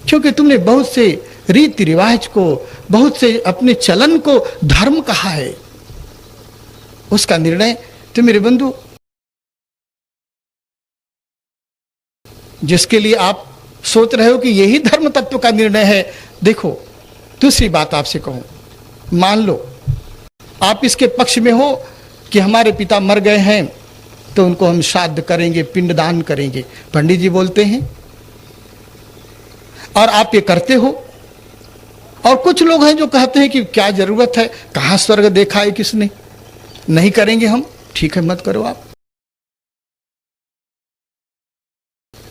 क्योंकि तुमने बहुत से रीति रिवाज को, बहुत से अपने चलन को धर्म कहा है। उसका निर्णय तो मेरे बंधु, जिसके लिए आप सोच रहे हो कि यही धर्म तत्व का निर्णय है, देखो दूसरी बात आपसे कहूं, मान लो आप इसके पक्ष में हो कि हमारे पिता मर गए हैं तो उनको हम श्राद्ध करेंगे, पिंडदान करेंगे, पंडित जी बोलते हैं, और आप ये करते हो। और कुछ लोग हैं जो कहते हैं कि क्या जरूरत है, कहां स्वर्ग देखा है किसने, नहीं करेंगे हम, ठीक है मत करो आप।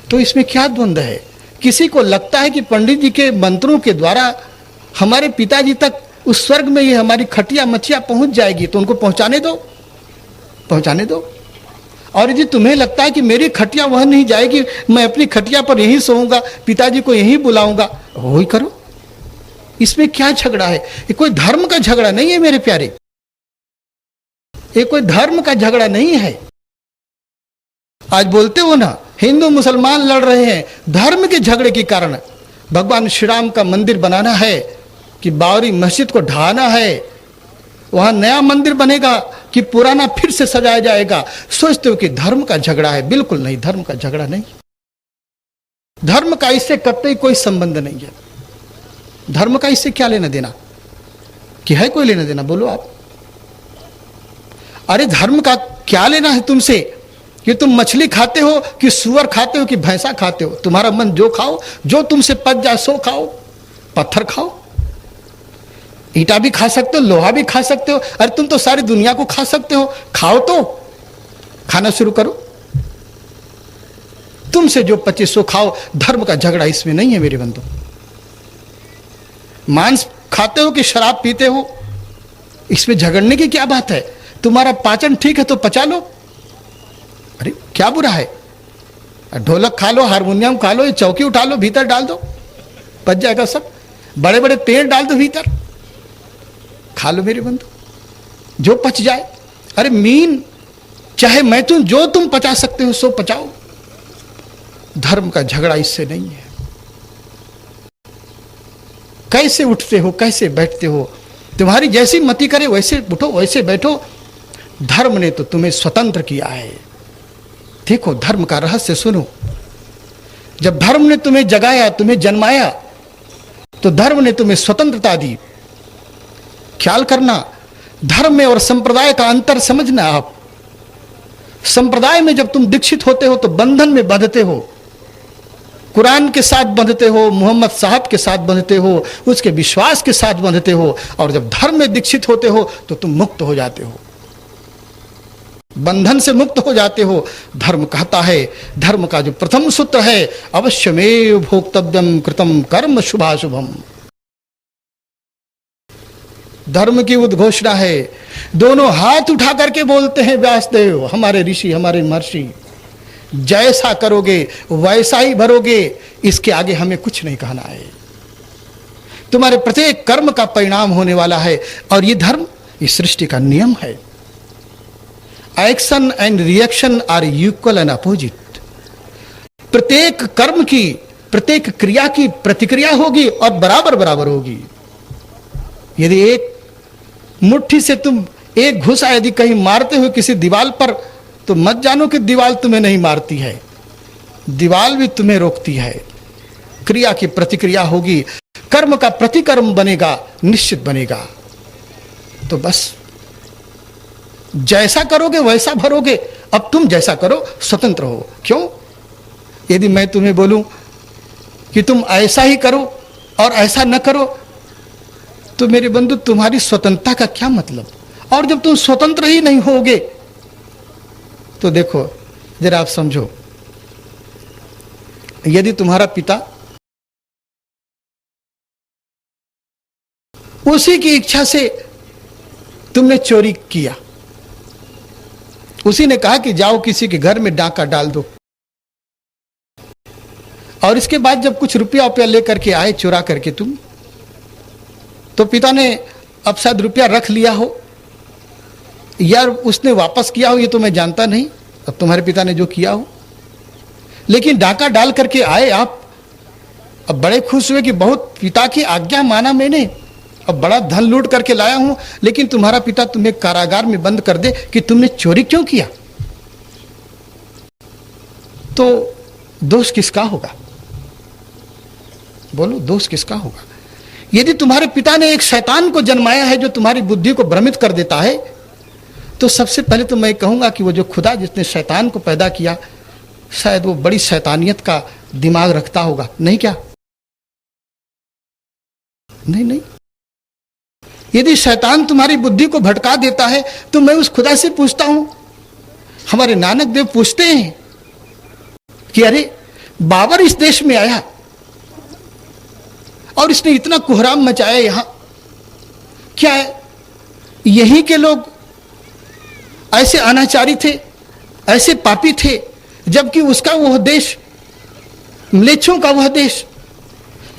तो इसमें क्या द्वंद्व है? किसी को लगता है कि पंडित जी के मंत्रों के द्वारा हमारे पिताजी तक उस स्वर्ग में ये हमारी खटिया मच्छिया पहुंच जाएगी, तो उनको पहुंचाने दो, पहुंचाने दो। और यदि तुम्हें लगता है कि मेरी खटिया वह नहीं जाएगी, मैं अपनी खटिया पर यहीं सोऊंगा, पिताजी को यहीं बुलाऊंगा, वही करो। इसमें क्या झगड़ा है? ये कोई धर्म का झगड़ा नहीं है मेरे प्यारे, ये कोई धर्म का झगड़ा नहीं है। आज बोलते हो ना, हिंदू मुसलमान लड़ रहे हैं धर्म के झगड़े के कारण। भगवान श्री राम का मंदिर बनाना है कि बाबरी मस्जिद को ढहाना है, वहां नया मंदिर बनेगा कि पुराना फिर से सजाया जाएगा। सोचते हो कि धर्म का झगड़ा है, बिल्कुल नहीं, धर्म का झगड़ा नहीं। धर्म का इससे कतई कोई संबंध नहीं है। धर्म का इससे क्या लेना देना, कि है कोई लेना देना? बोलो आप। अरे धर्म का क्या लेना है तुमसे कि तुम मछली खाते हो कि सुअर खाते हो कि भैंसा खाते हो? तुम्हारा मन जो खाओ, जो तुमसे पच जाए सो खाओ, पत्थर खाओ, ईटा भी खा सकते हो, लोहा भी खा सकते हो। अरे तुम तो सारी दुनिया को खा सकते हो, खाओ तो, खाना शुरू करो। तुमसे जो 2500 खाओ, धर्म का झगड़ा इसमें नहीं है मेरे बंधु। मांस खाते हो कि शराब पीते हो, इसमें झगड़ने की क्या बात है? तुम्हारा पाचन ठीक है तो पचा लो, अरे क्या बुरा है? ढोलक खा लो, हारमोनियम खा लो, ये चौकी उठा लो, भीतर डाल दो, पच जाएगा सब। बड़े बड़े पेड़ डाल दो भीतर, खा लो मेरे बंधु, जो पच जाए। अरे मीन चाहे मैं तुम, जो तुम पचा सकते हो सो पचाओ। धर्म का झगड़ा इससे नहीं है। कैसे उठते हो, कैसे बैठते हो, तुम्हारी जैसी मति करे वैसे उठो, वैसे बैठो। धर्म ने तो तुम्हें स्वतंत्र किया है। देखो धर्म का रहस्य सुनो। जब धर्म ने तुम्हें जगाया, तुम्हें जन्माया, तो धर्म ने तुम्हें स्वतंत्रता दी। ख्याल करना, धर्म में और संप्रदाय का अंतर समझना। आप संप्रदाय में जब तुम दीक्षित होते हो तो बंधन में बंधते हो, कुरान के साथ बंधते हो, मोहम्मद साहब के साथ बंधते हो, उसके विश्वास के साथ बंधते हो। और जब धर्म में दीक्षित होते हो तो तुम मुक्त हो जाते हो, बंधन से मुक्त हो जाते हो। धर्म कहता है, धर्म का जो प्रथम सूत्र है, अवश्यमेव भोक्तव्यम कृतम कर्म शुभाशुभम। धर्म की उद्घोषणा है। दोनों हाथ उठा करके बोलते हैं व्यासदेव, हमारे ऋषि, हमारे महर्षि, जैसा करोगे वैसा ही भरोगे, इसके आगे हमें कुछ नहीं कहना है। तुम्हारे प्रत्येक कर्म का परिणाम होने वाला है। और ये धर्म, इस सृष्टि का नियम है। Action and reaction are equal and opposite. प्रत्येक कर्म की, प्रत्येक क्रिया की प्रतिक्रिया होगी और बराबर बराबर होगी। यदि एक मुट्ठी से तुम एक घुसा यदि कहीं मारते हो किसी दीवार पर, तो मत जानो कि दीवार तुम्हें नहीं मारती है, दीवार भी तुम्हें रोकती है। क्रिया की प्रतिक्रिया होगी, कर्म का प्रतिकर्म बनेगा, निश्चित बनेगा। तो बस जैसा करोगे वैसा भरोगे। अब तुम जैसा करो, स्वतंत्र हो। क्यों? यदि मैं तुम्हें बोलूं कि तुम ऐसा ही करो और ऐसा न करो, तो मेरे बंधु तुम्हारी स्वतंत्रता का क्या मतलब? और जब तुम स्वतंत्र ही नहीं होगे तो देखो जरा आप समझो, यदि तुम्हारा पिता उसी की इच्छा से तुमने चोरी किया, उसी ने कहा कि जाओ किसी के घर में डाका डाल दो, और इसके बाद जब कुछ रुपया लेकर के आए चुरा करके तुम, तो पिता ने अब शायद रुपया रख लिया हो या उसने वापस किया हो, ये तो मैं जानता नहीं, अब तुम्हारे पिता ने जो किया हो, लेकिन डाका डाल करके आए आप। अब बड़े खुश हुए कि बहुत पिता की आज्ञा माना मैंने, अब बड़ा धन लूट करके लाया हूं। लेकिन तुम्हारा पिता तुम्हें कारागार में बंद कर दे कि तुमने चोरी क्यों किया, तो दोष किसका होगा? बोलो, दोष किसका होगा? यदि तुम्हारे पिता ने एक शैतान को जन्माया है जो तुम्हारी बुद्धि को भ्रमित कर देता है, तो सबसे पहले तो मैं कहूंगा कि वो जो खुदा जिसने शैतान को पैदा किया, शायद वो बड़ी शैतानियत का दिमाग रखता होगा, नहीं क्या? नहीं। यदि शैतान तुम्हारी बुद्धि को भटका देता है तो मैं उस खुदा से पूछता हूं, हमारे नानक देव पूछते हैं कि अरे बाबर इस देश में आया और इसने इतना कोहराम मचाया, यहां क्या है? यहीं के लोग ऐसे अनाचारी थे, ऐसे पापी थे, जबकि उसका वह देश, म्लेच्छों का वह देश,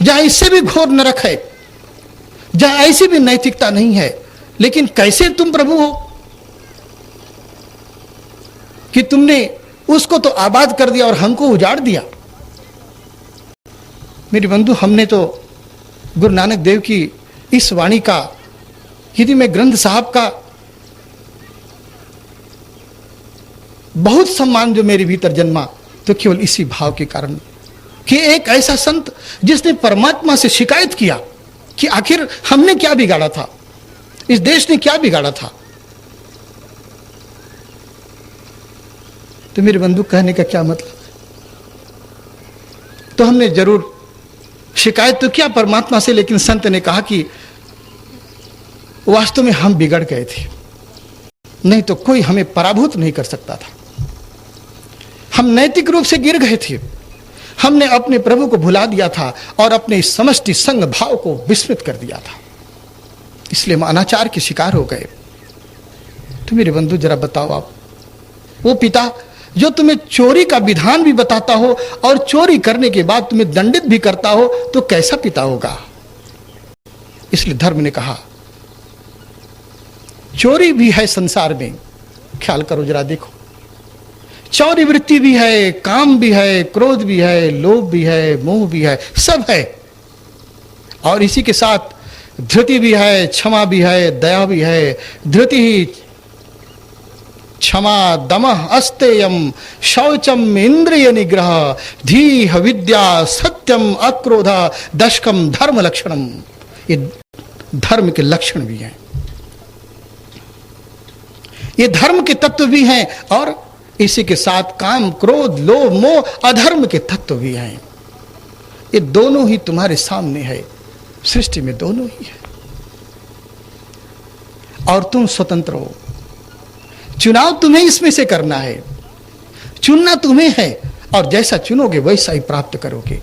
जहां इससे भी घोर नरक है, जहां ऐसी भी नैतिकता नहीं है, लेकिन कैसे तुम प्रभु हो कि तुमने उसको तो आबाद कर दिया और हमको उजाड़ दिया। मेरे बंधु, हमने तो गुरु नानक देव की इस वाणी का, यदि मैं ग्रंथ साहब का बहुत सम्मान जो मेरे भीतर जन्मा, तो केवल इसी भाव के कारण कि एक ऐसा संत जिसने परमात्मा से शिकायत किया कि आखिर हमने क्या बिगाड़ा था, इस देश ने क्या बिगाड़ा था। तो मेरे बंधु, कहने का क्या मतलब? तो हमने जरूर शिकायत तो किया परमात्मा से, लेकिन संत ने कहा कि वास्तव में हम बिगड़ गए थे, नहीं तो कोई हमें पराभूत नहीं कर सकता था। हम नैतिक रूप से गिर गए थे, हमने अपने प्रभु को भुला दिया था और अपने समष्टि संग भाव को विस्मृत कर दिया था, इसलिए हम अनाचार के शिकार हो गए। तो मेरे बंधु जरा बताओ आप, वो पिता जो तुम्हें चोरी का विधान भी बताता हो और चोरी करने के बाद तुम्हें दंडित भी करता हो, तो कैसा पिता होगा? इसलिए धर्म ने कहा चोरी भी है संसार में, ख्याल करो जरा, देखो, चौरी वृत्ति भी है, काम भी है, क्रोध भी है, लोभ भी है, मोह भी है, सब है। और इसी के साथ धृति भी है, क्षमा भी है, दया भी है। धृति ही क्षमा दमः अस्तेयम शौचम इंद्रिय निग्रह धीह विद्या सत्यम अक्रोध दशकम धर्म लक्षणम, ये धर्म के लक्षण भी हैं, ये धर्म के तत्व भी हैं। और इसी के साथ काम क्रोध लोभ मोह अधर्म के तत्व भी हैं। ये दोनों ही तुम्हारे सामने है, सृष्टि में दोनों ही है, और तुम स्वतंत्र हो। चुनाव तुम्हें इसमें से करना है, चुनना तुम्हें है, और जैसा चुनोगे वैसा ही प्राप्त करोगे।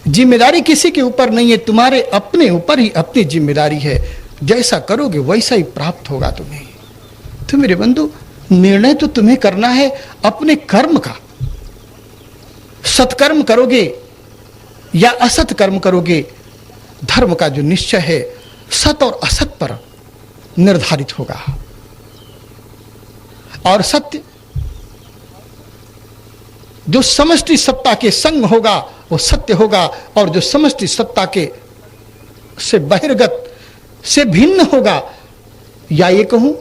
जिम्मेदारी किसी के ऊपर नहीं है, तुम्हारे अपने ऊपर ही अपनी जिम्मेदारी है। जैसा करोगे वैसा ही प्राप्त होगा तुम्हें। तो मेरे बंधु, निर्णय तो तुम्हें करना है अपने कर्म का। सत्कर्म करोगे या असत कर्म करोगे, धर्म का जो निश्चय है सत और असत पर निर्धारित होगा। और सत्य जो समष्टि सत्ता के संग होगा वो सत्य होगा, और जो समष्टि सत्ता के से बहिर्गत से भिन्न होगा, या ये कहूं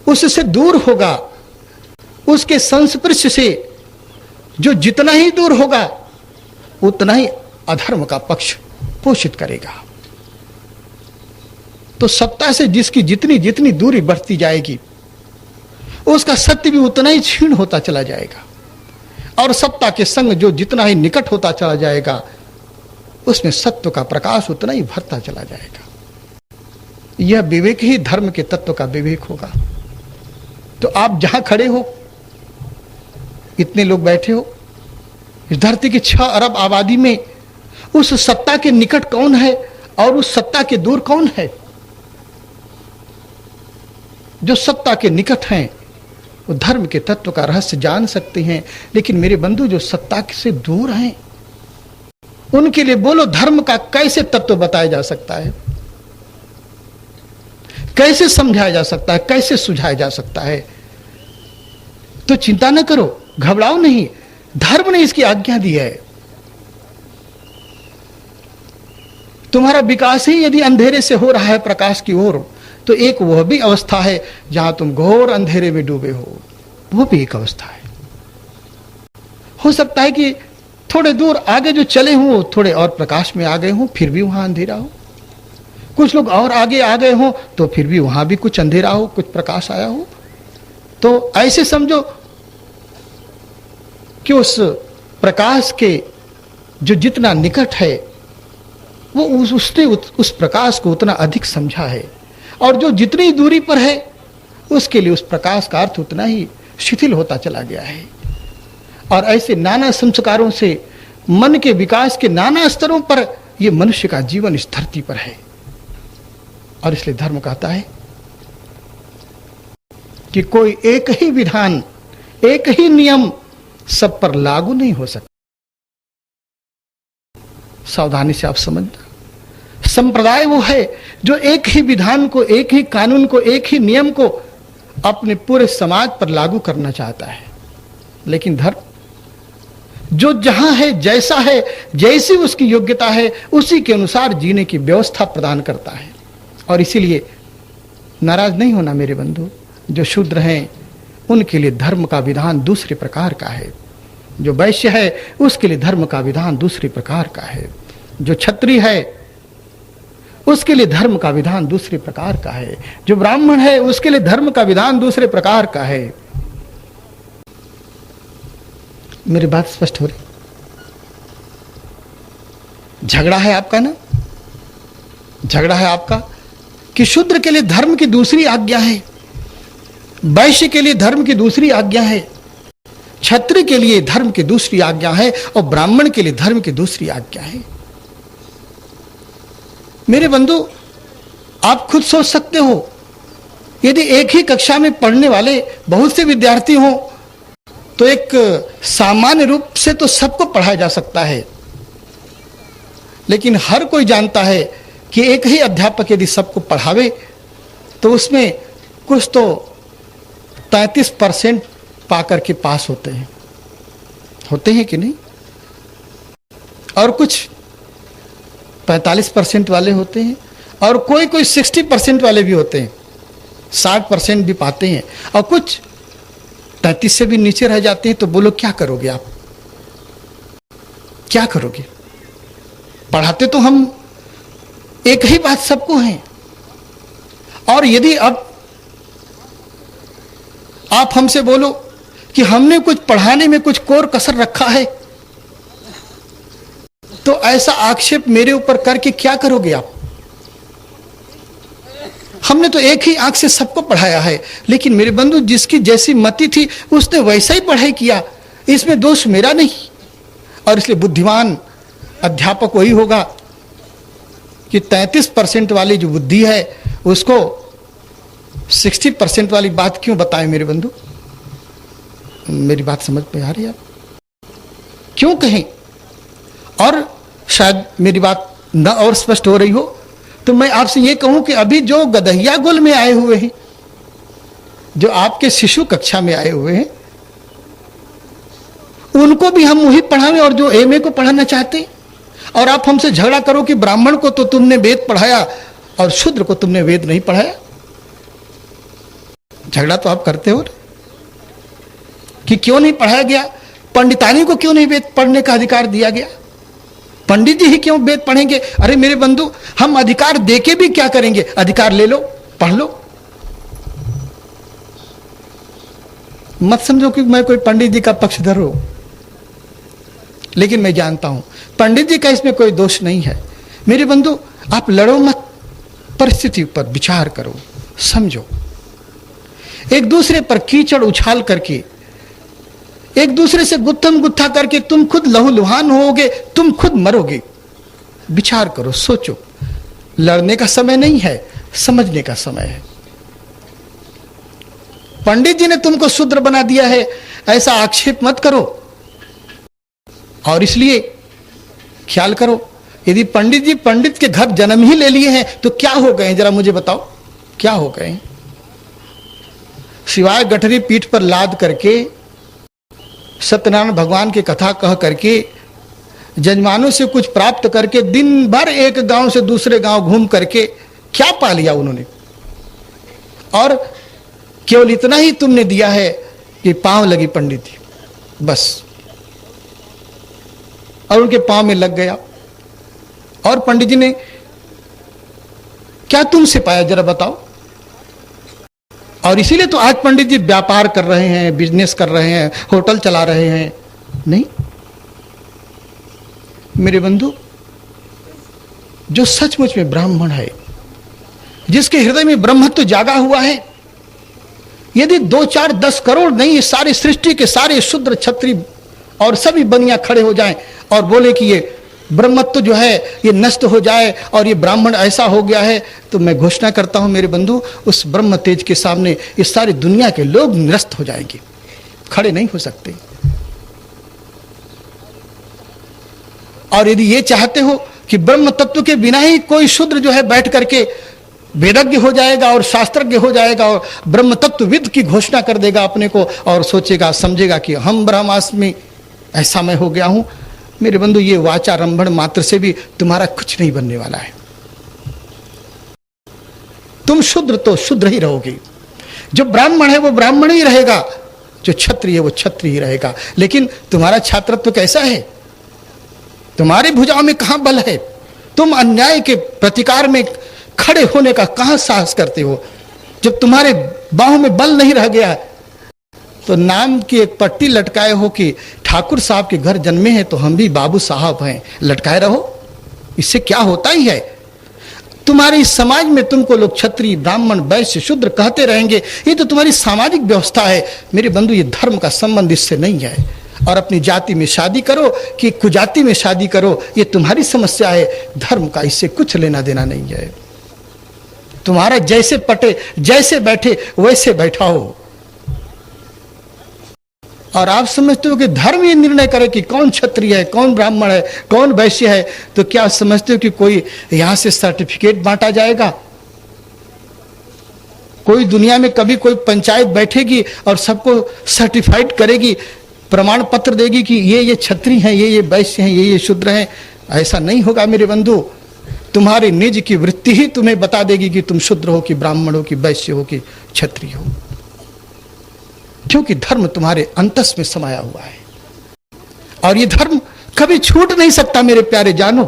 उससे दूर होगा, उसके संस्पर्श से जो जितना ही दूर होगा उतना ही अधर्म का पक्ष पोषित करेगा। तो सत्ता से जिसकी जितनी जितनी दूरी बढ़ती जाएगी उसका सत्य भी उतना ही क्षीण होता चला जाएगा, और सत्ता के संग जो जितना ही निकट होता चला जाएगा उसमें सत्य का प्रकाश उतना ही भरता चला जाएगा। यह विवेक ही धर्म के तत्व का विवेक होगा। तो आप जहां खड़े हो, इतने लोग बैठे हो, इस धरती की 6 अरब आबादी में उस सत्ता के निकट कौन है और उस सत्ता के दूर कौन है? जो सत्ता के निकट हैं वो धर्म के तत्व का रहस्य जान सकते हैं, लेकिन मेरे बंधु जो सत्ता से दूर हैं उनके लिए बोलो धर्म का कैसे तत्व बताया जा सकता है, कैसे समझाया जा सकता है, कैसे सुझाया जा सकता है? तो चिंता न करो, घबराओ नहीं, धर्म ने इसकी आज्ञा दी है। तुम्हारा विकास ही यदि अंधेरे से हो रहा है प्रकाश की ओर, तो एक वह भी अवस्था है जहां तुम घोर अंधेरे में डूबे हो, वो भी एक अवस्था है। हो सकता है कि थोड़े दूर आगे जो चले हों थोड़े और प्रकाश में आ गए हों, फिर भी वहां अंधेरा हो। कुछ लोग और आगे आ गए हों तो फिर भी वहां भी कुछ अंधेरा हो, कुछ प्रकाश आया हो। तो ऐसे समझो कि उस प्रकाश के जो जितना निकट है वो उसने उस प्रकाश को उतना अधिक समझा है, और जो जितनी दूरी पर है उसके लिए उस प्रकाश का अर्थ उतना ही शिथिल होता चला गया है। और ऐसे नाना संस्कारों से मन के विकास के नाना स्तरों पर यह मनुष्य का जीवन इस धरती पर है। और इसलिए धर्म कहता है कि कोई एक ही विधान, एक ही नियम सब पर लागू नहीं हो सकता। सावधानी से आप समझना, संप्रदाय वो है जो एक ही विधान को, एक ही कानून को, एक ही नियम को अपने पूरे समाज पर लागू करना चाहता है। लेकिन धर्म जो जहां है, जैसा है, जैसी उसकी योग्यता है, उसी के अनुसार जीने की व्यवस्था प्रदान करता है। और इसीलिए नाराज नहीं होना मेरे बंधु, जो शूद्र हैं उनके लिए धर्म का विधान दूसरे प्रकार का है, जो वैश्य है उसके लिए धर्म का विधान दूसरे प्रकार का है, जो क्षत्रिय है उसके लिए धर्म का विधान दूसरे प्रकार का है, जो ब्राह्मण है उसके लिए धर्म का विधान दूसरे प्रकार का है। मेरी बात स्पष्ट हो रही? झगड़ा है आपका ना, झगड़ा है आपका कि शूद्र के लिए धर्म की दूसरी आज्ञा है, वैश्य के लिए धर्म की दूसरी आज्ञा है, क्षत्रिय के लिए धर्म की दूसरी आज्ञा है और ब्राह्मण के लिए धर्म की दूसरी आज्ञा है। मेरे बंधु, आप खुद सोच सकते हो, यदि एक ही कक्षा में पढ़ने वाले बहुत से विद्यार्थी हों तो एक सामान्य रूप से तो सबको पढ़ाया जा सकता है, लेकिन हर कोई जानता है कि एक ही अध्यापक यदि सबको पढ़ावे तो उसमें कुछ तो 33% पाकर के पास होते हैं कि नहीं, और कुछ 45% वाले होते हैं, और कोई 60% वाले भी होते हैं, 60% भी पाते हैं, और कुछ 33 से भी नीचे रह जाते हैं। तो बोलो क्या करोगे आप, क्या करोगे? पढ़ाते तो हम एक ही बात सबको हैं, और यदि अब आप हमसे बोलो कि हमने कुछ पढ़ाने में कुछ कोर कसर रखा है, तो ऐसा आक्षेप मेरे ऊपर करके क्या करोगे आप? हमने तो एक ही आंख से सबको पढ़ाया है, लेकिन मेरे बंधु, जिसकी जैसी मति थी उसने वैसा ही पढ़ाई किया, इसमें दोष मेरा नहीं। और इसलिए बुद्धिमान अध्यापक वही होगा कि 33% वाली जो बुद्धि है उसको 60% वाली बात क्यों बताएं। मेरे बंधु, मेरी बात समझ में आ रही है? आप क्यों कहें? और शायद मेरी बात न और स्पष्ट हो रही हो तो मैं आपसे यह कहूं कि अभी जो गदहिया गुल में आए हुए हैं, जो आपके शिशु कक्षा में आए हुए हैं, उनको भी हम वही पढ़ावें और जो एमए को पढ़ाना चाहते। और आप हमसे झगड़ा करो कि ब्राह्मण को तो तुमने वेद पढ़ाया और शूद्र को तुमने वेद नहीं पढ़ाया। झगड़ा तो आप करते हो कि क्यों नहीं पढ़ाया गया, पंडितानी को क्यों नहीं वेद पढ़ने का अधिकार दिया गया, पंडित जी ही क्यों वेद पढ़ेंगे? अरे मेरे बंधु, हम अधिकार देके भी क्या करेंगे? अधिकार ले लो, पढ़ लो। मत समझो कि मैं कोई पंडित जी का पक्षधर हूं, लेकिन मैं जानता हूं पंडित जी का इसमें कोई दोष नहीं है। मेरे बंधु, आप लड़ो मत, परिस्थिति पर विचार करो, समझो। एक दूसरे पर कीचड़ उछाल करके, एक दूसरे से गुत्थम गुत्था करके तुम खुद लहूलुहान होगे, तुम खुद मरोगे। विचार करो, सोचो। लड़ने का समय नहीं है, समझने का समय है। पंडित जी ने तुमको शूद्र बना दिया है, ऐसा आक्षेप मत करो। और इसलिए ख्याल करो, यदि पंडित जी पंडित के घर जन्म ही ले लिए हैं तो क्या हो गए? जरा मुझे बताओ, क्या हो गए? सिवाय गठरी पीठ पर लाद करके, सत्यनारायण भगवान की कथा कह करके, जजमानों से कुछ प्राप्त करके, दिन भर एक गांव से दूसरे गांव घूम करके क्या पा लिया उन्होंने? और केवल इतना ही तुमने दिया है कि पांव लगी पंडित जी, बस, और उनके पांव में लग गया। और पंडित जी ने क्या तुमसे पाया, जरा बताओ? और इसीलिए तो आज पंडित जी व्यापार कर रहे हैं, बिजनेस कर रहे हैं, होटल चला रहे हैं। नहीं मेरे बंधु, जो सचमुच में ब्राह्मण है, जिसके हृदय में ब्रह्मत्व जागा हुआ है, यदि 2, 4, 10 करोड़ नहीं, ये सारी सृष्टि के सारे शूद्र क्षत्रिय और सभी बनिया खड़े हो जाएं और बोले कि ये ब्रह्मत्व जो है ये नष्ट हो जाए और ये ब्राह्मण ऐसा हो गया है, तो मैं घोषणा करता हूं मेरे बंधु, उस ब्रह्म तेज के सामने इस सारी दुनिया के लोग निरस्त हो जाएंगे, खड़े नहीं हो सकते। और यदि ये चाहते हो कि ब्रह्म तत्व के बिना ही कोई शूद्र जो है बैठ करके वेदज्ञ हो जाएगा और शास्त्रज्ञ हो जाएगा और ब्रह्म तत्वविद की घोषणा कर देगा अपने को और सोचेगा समझेगा कि हम ब्रह्मास्मि, ऐसा मैं हो गया हूं, मेरे बंधु, ये वाचारंभण मात्र से भी तुम्हारा कुछ नहीं बनने वाला है। तुम शूद्र तो शूद्र ही रहोगे, जो ब्राह्मण है वो ब्राह्मण ही रहेगा, जो क्षत्रिय है वो क्षत्रिय ही रहेगा। लेकिन तुम्हारा छात्रत्व कैसा है? तुम्हारी भुजाओं में कहां बल है? तुम अन्याय के प्रतिकार में खड़े होने का कहां साहस करते हो? जब तुम्हारे बाहों में बल नहीं रह गया तो नाम की एक पट्टी लटकाए हो कि ठाकुर साहब के घर जन्मे हैं तो हम भी बाबू साहब हैं, लटकाए रहो, इससे क्या होता ही है? तुम्हारे इस समाज में तुमको लोग क्षत्रिय, ब्राह्मण, वैश्य, शूद्र कहते रहेंगे। ये तो तुम्हारी सामाजिक व्यवस्था है। मेरे बंधु, ये धर्म का संबंध इससे नहीं है। और अपनी जाति में शादी करो कि कुजाति में शादी करो, ये तुम्हारी समस्या है। धर्म का इससे कुछ लेना देना नहीं है। तुम्हारा जैसे पटे, जैसे बैठे वैसे बैठा हो। और आप समझते हो कि धर्म ये निर्णय करे कि कौन क्षत्रिय है, कौन ब्राह्मण है, कौन वैश्य है, तो क्या समझते हो कि कोई यहां से सर्टिफिकेट बांटा जाएगा? कोई दुनिया में कभी कोई पंचायत बैठेगी और सबको सर्टिफाइड करेगी, प्रमाण पत्र देगी कि ये क्षत्रिय हैं, ये वैश्य हैं, ये शूद्र हैं? ऐसा नहीं होगा मेरे बंधु। तुम्हारी निज की वृत्ति ही तुम्हें बता देगी कि तुम शूद्र हो कि ब्राह्मण हो कि वैश्य हो कि क्षत्रिय हो, क्योंकि धर्म तुम्हारे अंतस में समाया हुआ है। और ये धर्म कभी छूट नहीं सकता मेरे प्यारे जानो।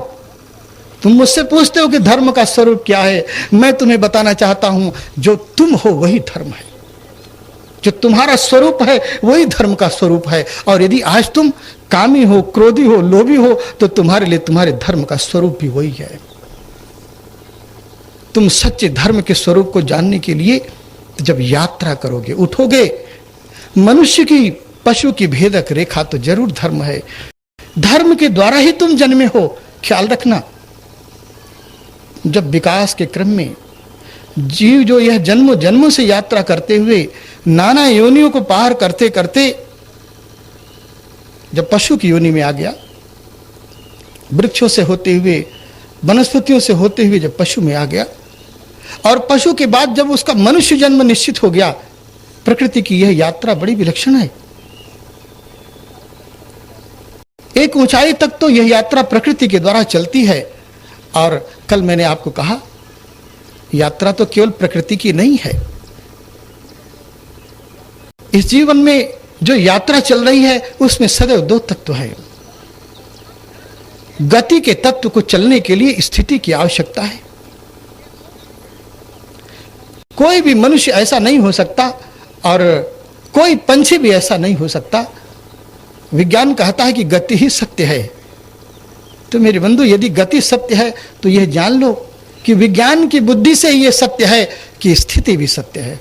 तुम मुझसे पूछते हो कि धर्म का स्वरूप क्या है, मैं तुम्हें बताना चाहता हूं, जो तुम हो वही धर्म है। जो तुम्हारा स्वरूप है वही धर्म का स्वरूप है। और यदि आज तुम कामी हो, क्रोधी हो, लोभी हो, तो तुम्हारे लिए तुम्हारे धर्म का स्वरूप भी वही है। तुम सच्चे धर्म के स्वरूप को जानने के लिए जब यात्रा करोगे, उठोगे, मनुष्य की पशु की भेदक रेखा तो जरूर धर्म है। धर्म के द्वारा ही तुम जन्मे हो। ख्याल रखना, जब विकास के क्रम में जीव जो यह जन्मों जन्मों से यात्रा करते हुए नाना योनियों को पार करते करते जब पशु की योनि में आ गया, वृक्षों से होते हुए, वनस्पतियों से होते हुए जब पशु में आ गया, और पशु के बाद जब उसका मनुष्य जन्म निश्चित हो गया, प्रकृति की यह यात्रा बड़ी विलक्षण है। एक ऊंचाई तक तो यह यात्रा प्रकृति के द्वारा चलती है। और कल मैंने आपको कहा, यात्रा तो केवल प्रकृति की नहीं है। इस जीवन में जो यात्रा चल रही है उसमें सदैव दो तत्व है। गति के तत्व को चलने के लिए स्थिति की आवश्यकता है। कोई भी मनुष्य ऐसा नहीं हो सकता और कोई पंछी भी ऐसा नहीं हो सकता। विज्ञान कहता है कि गति ही सत्य है। तो मेरे बंधु, यदि गति सत्य है तो यह जान लो कि विज्ञान की बुद्धि से यह सत्य है कि स्थिति भी सत्य है।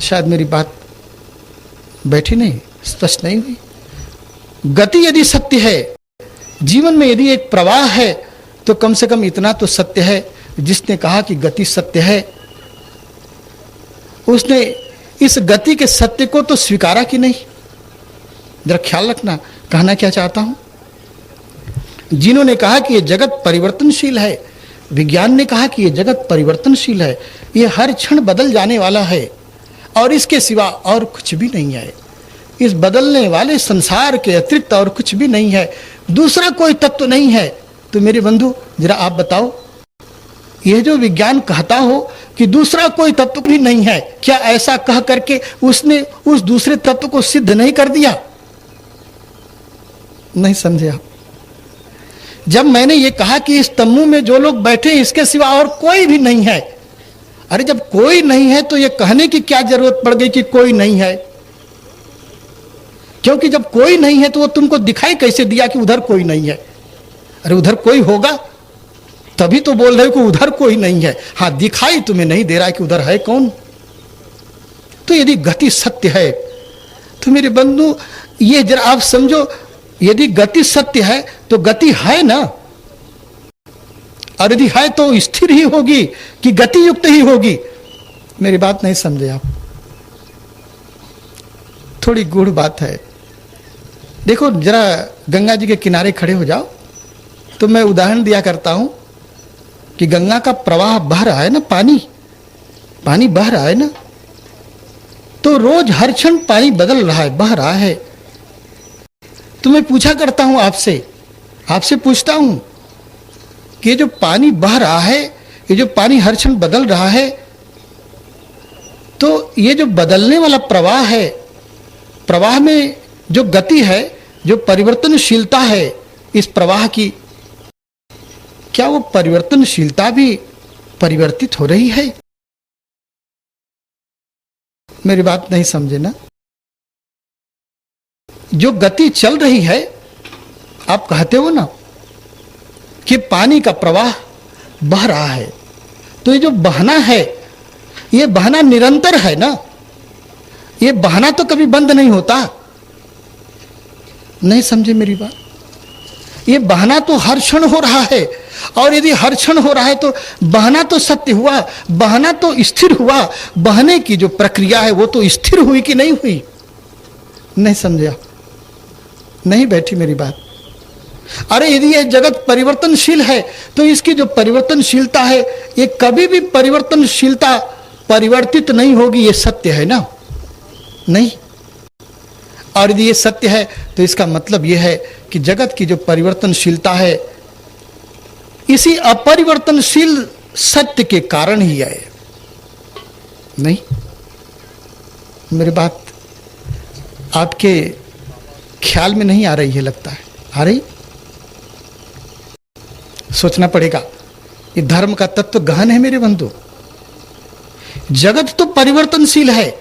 शायद मेरी बात बैठी नहीं, स्पष्ट नहीं हुई। गति यदि सत्य है, जीवन में यदि एक प्रवाह है, तो कम से कम इतना तो सत्य है, जिसने कहा कि गति सत्य है उसने इस गति के सत्य को तो स्वीकारा कि नहीं। जरा ख्याल रखना, कहना क्या चाहता हूं। जिन्होंने कहा कि यह जगत परिवर्तनशील है, विज्ञान ने कहा कि यह जगत परिवर्तनशील है, यह हर क्षण बदल जाने वाला है और इसके सिवा और कुछ भी नहीं है। इस बदलने वाले संसार के अतिरिक्त और कुछ भी नहीं है, दूसरा कोई तत्व नहीं है। तो मेरे बंधु, जरा आप बताओ, यह जो विज्ञान कहता हो कि दूसरा कोई तत्व भी नहीं है, क्या ऐसा कह करके उसने उस दूसरे तत्व को सिद्ध नहीं कर दिया? नहीं समझे आप? जब मैंने ये कहा कि इस तम्बू में जो लोग बैठे इसके सिवा और कोई भी नहीं है, अरे जब कोई नहीं है तो ये कहने की क्या जरूरत पड़ गई कि कोई नहीं है? क्योंकि जब कोई नहीं है तो वो तुमको दिखाई कैसे दिया कि उधर कोई नहीं है? अरे उधर कोई होगा तभी तो बोल रहे हो कि उधर कोई नहीं है। हाँ, दिखाई तुम्हें नहीं दे रहा है कि उधर है कौन। तो यदि गति सत्य है तो मेरे बंधु ये जरा आप समझो, यदि गति सत्य है तो गति है ना, और यदि है तो स्थिर ही होगी कि गति युक्त ही होगी। मेरी बात नहीं समझे आप? थोड़ी गूढ़ बात है। देखो, जरा गंगा जी के किनारे खड़े हो जाओ तो मैं उदाहरण दिया करता हूं कि गंगा का प्रवाह बह रहा है ना, पानी बह रहा है ना, तो रोज हर क्षण पानी बदल रहा है, बह रहा है। तो मैं पूछा करता हूं आपसे पूछता हूं कि ये जो पानी बह रहा है, ये जो पानी हर क्षण बदल रहा है, तो ये जो बदलने वाला प्रवाह है, प्रवाह में जो गति है, जो परिवर्तनशीलता है इस प्रवाह की, क्या वो परिवर्तनशीलता भी परिवर्तित हो रही है? मेरी बात नहीं समझे ना? जो गति चल रही है, आप कहते हो ना कि पानी का प्रवाह बह रहा है, तो ये जो बहना है, ये बहना निरंतर है ना, ये बहना तो कभी बंद नहीं होता। नहीं समझे मेरी बात? ये बहना तो हर क्षण हो रहा है, और यदि हर क्षण हो रहा है तो बहना तो सत्य हुआ, बहना तो स्थिर हुआ। बहने की जो प्रक्रिया है वो तो स्थिर हुई कि नहीं हुई? नहीं समझा? नहीं बैठी मेरी बात? अरे यदि ये जगत परिवर्तनशील है तो इसकी जो परिवर्तनशीलता है, ये कभी भी परिवर्तनशीलता परिवर्तित नहीं होगी, ये सत्य है ना? नहीं। और यदि ये सत्य है तो इसका मतलब यह है कि जगत की जो परिवर्तनशीलता है, इसी अपरिवर्तनशील सत्य के कारण ही है। नहीं, मेरी बात आपके ख्याल में नहीं आ रही है, लगता है आ रही? सोचना पड़ेगा। ये धर्म का तत्व गहन है मेरे बंधु। जगत तो परिवर्तनशील है,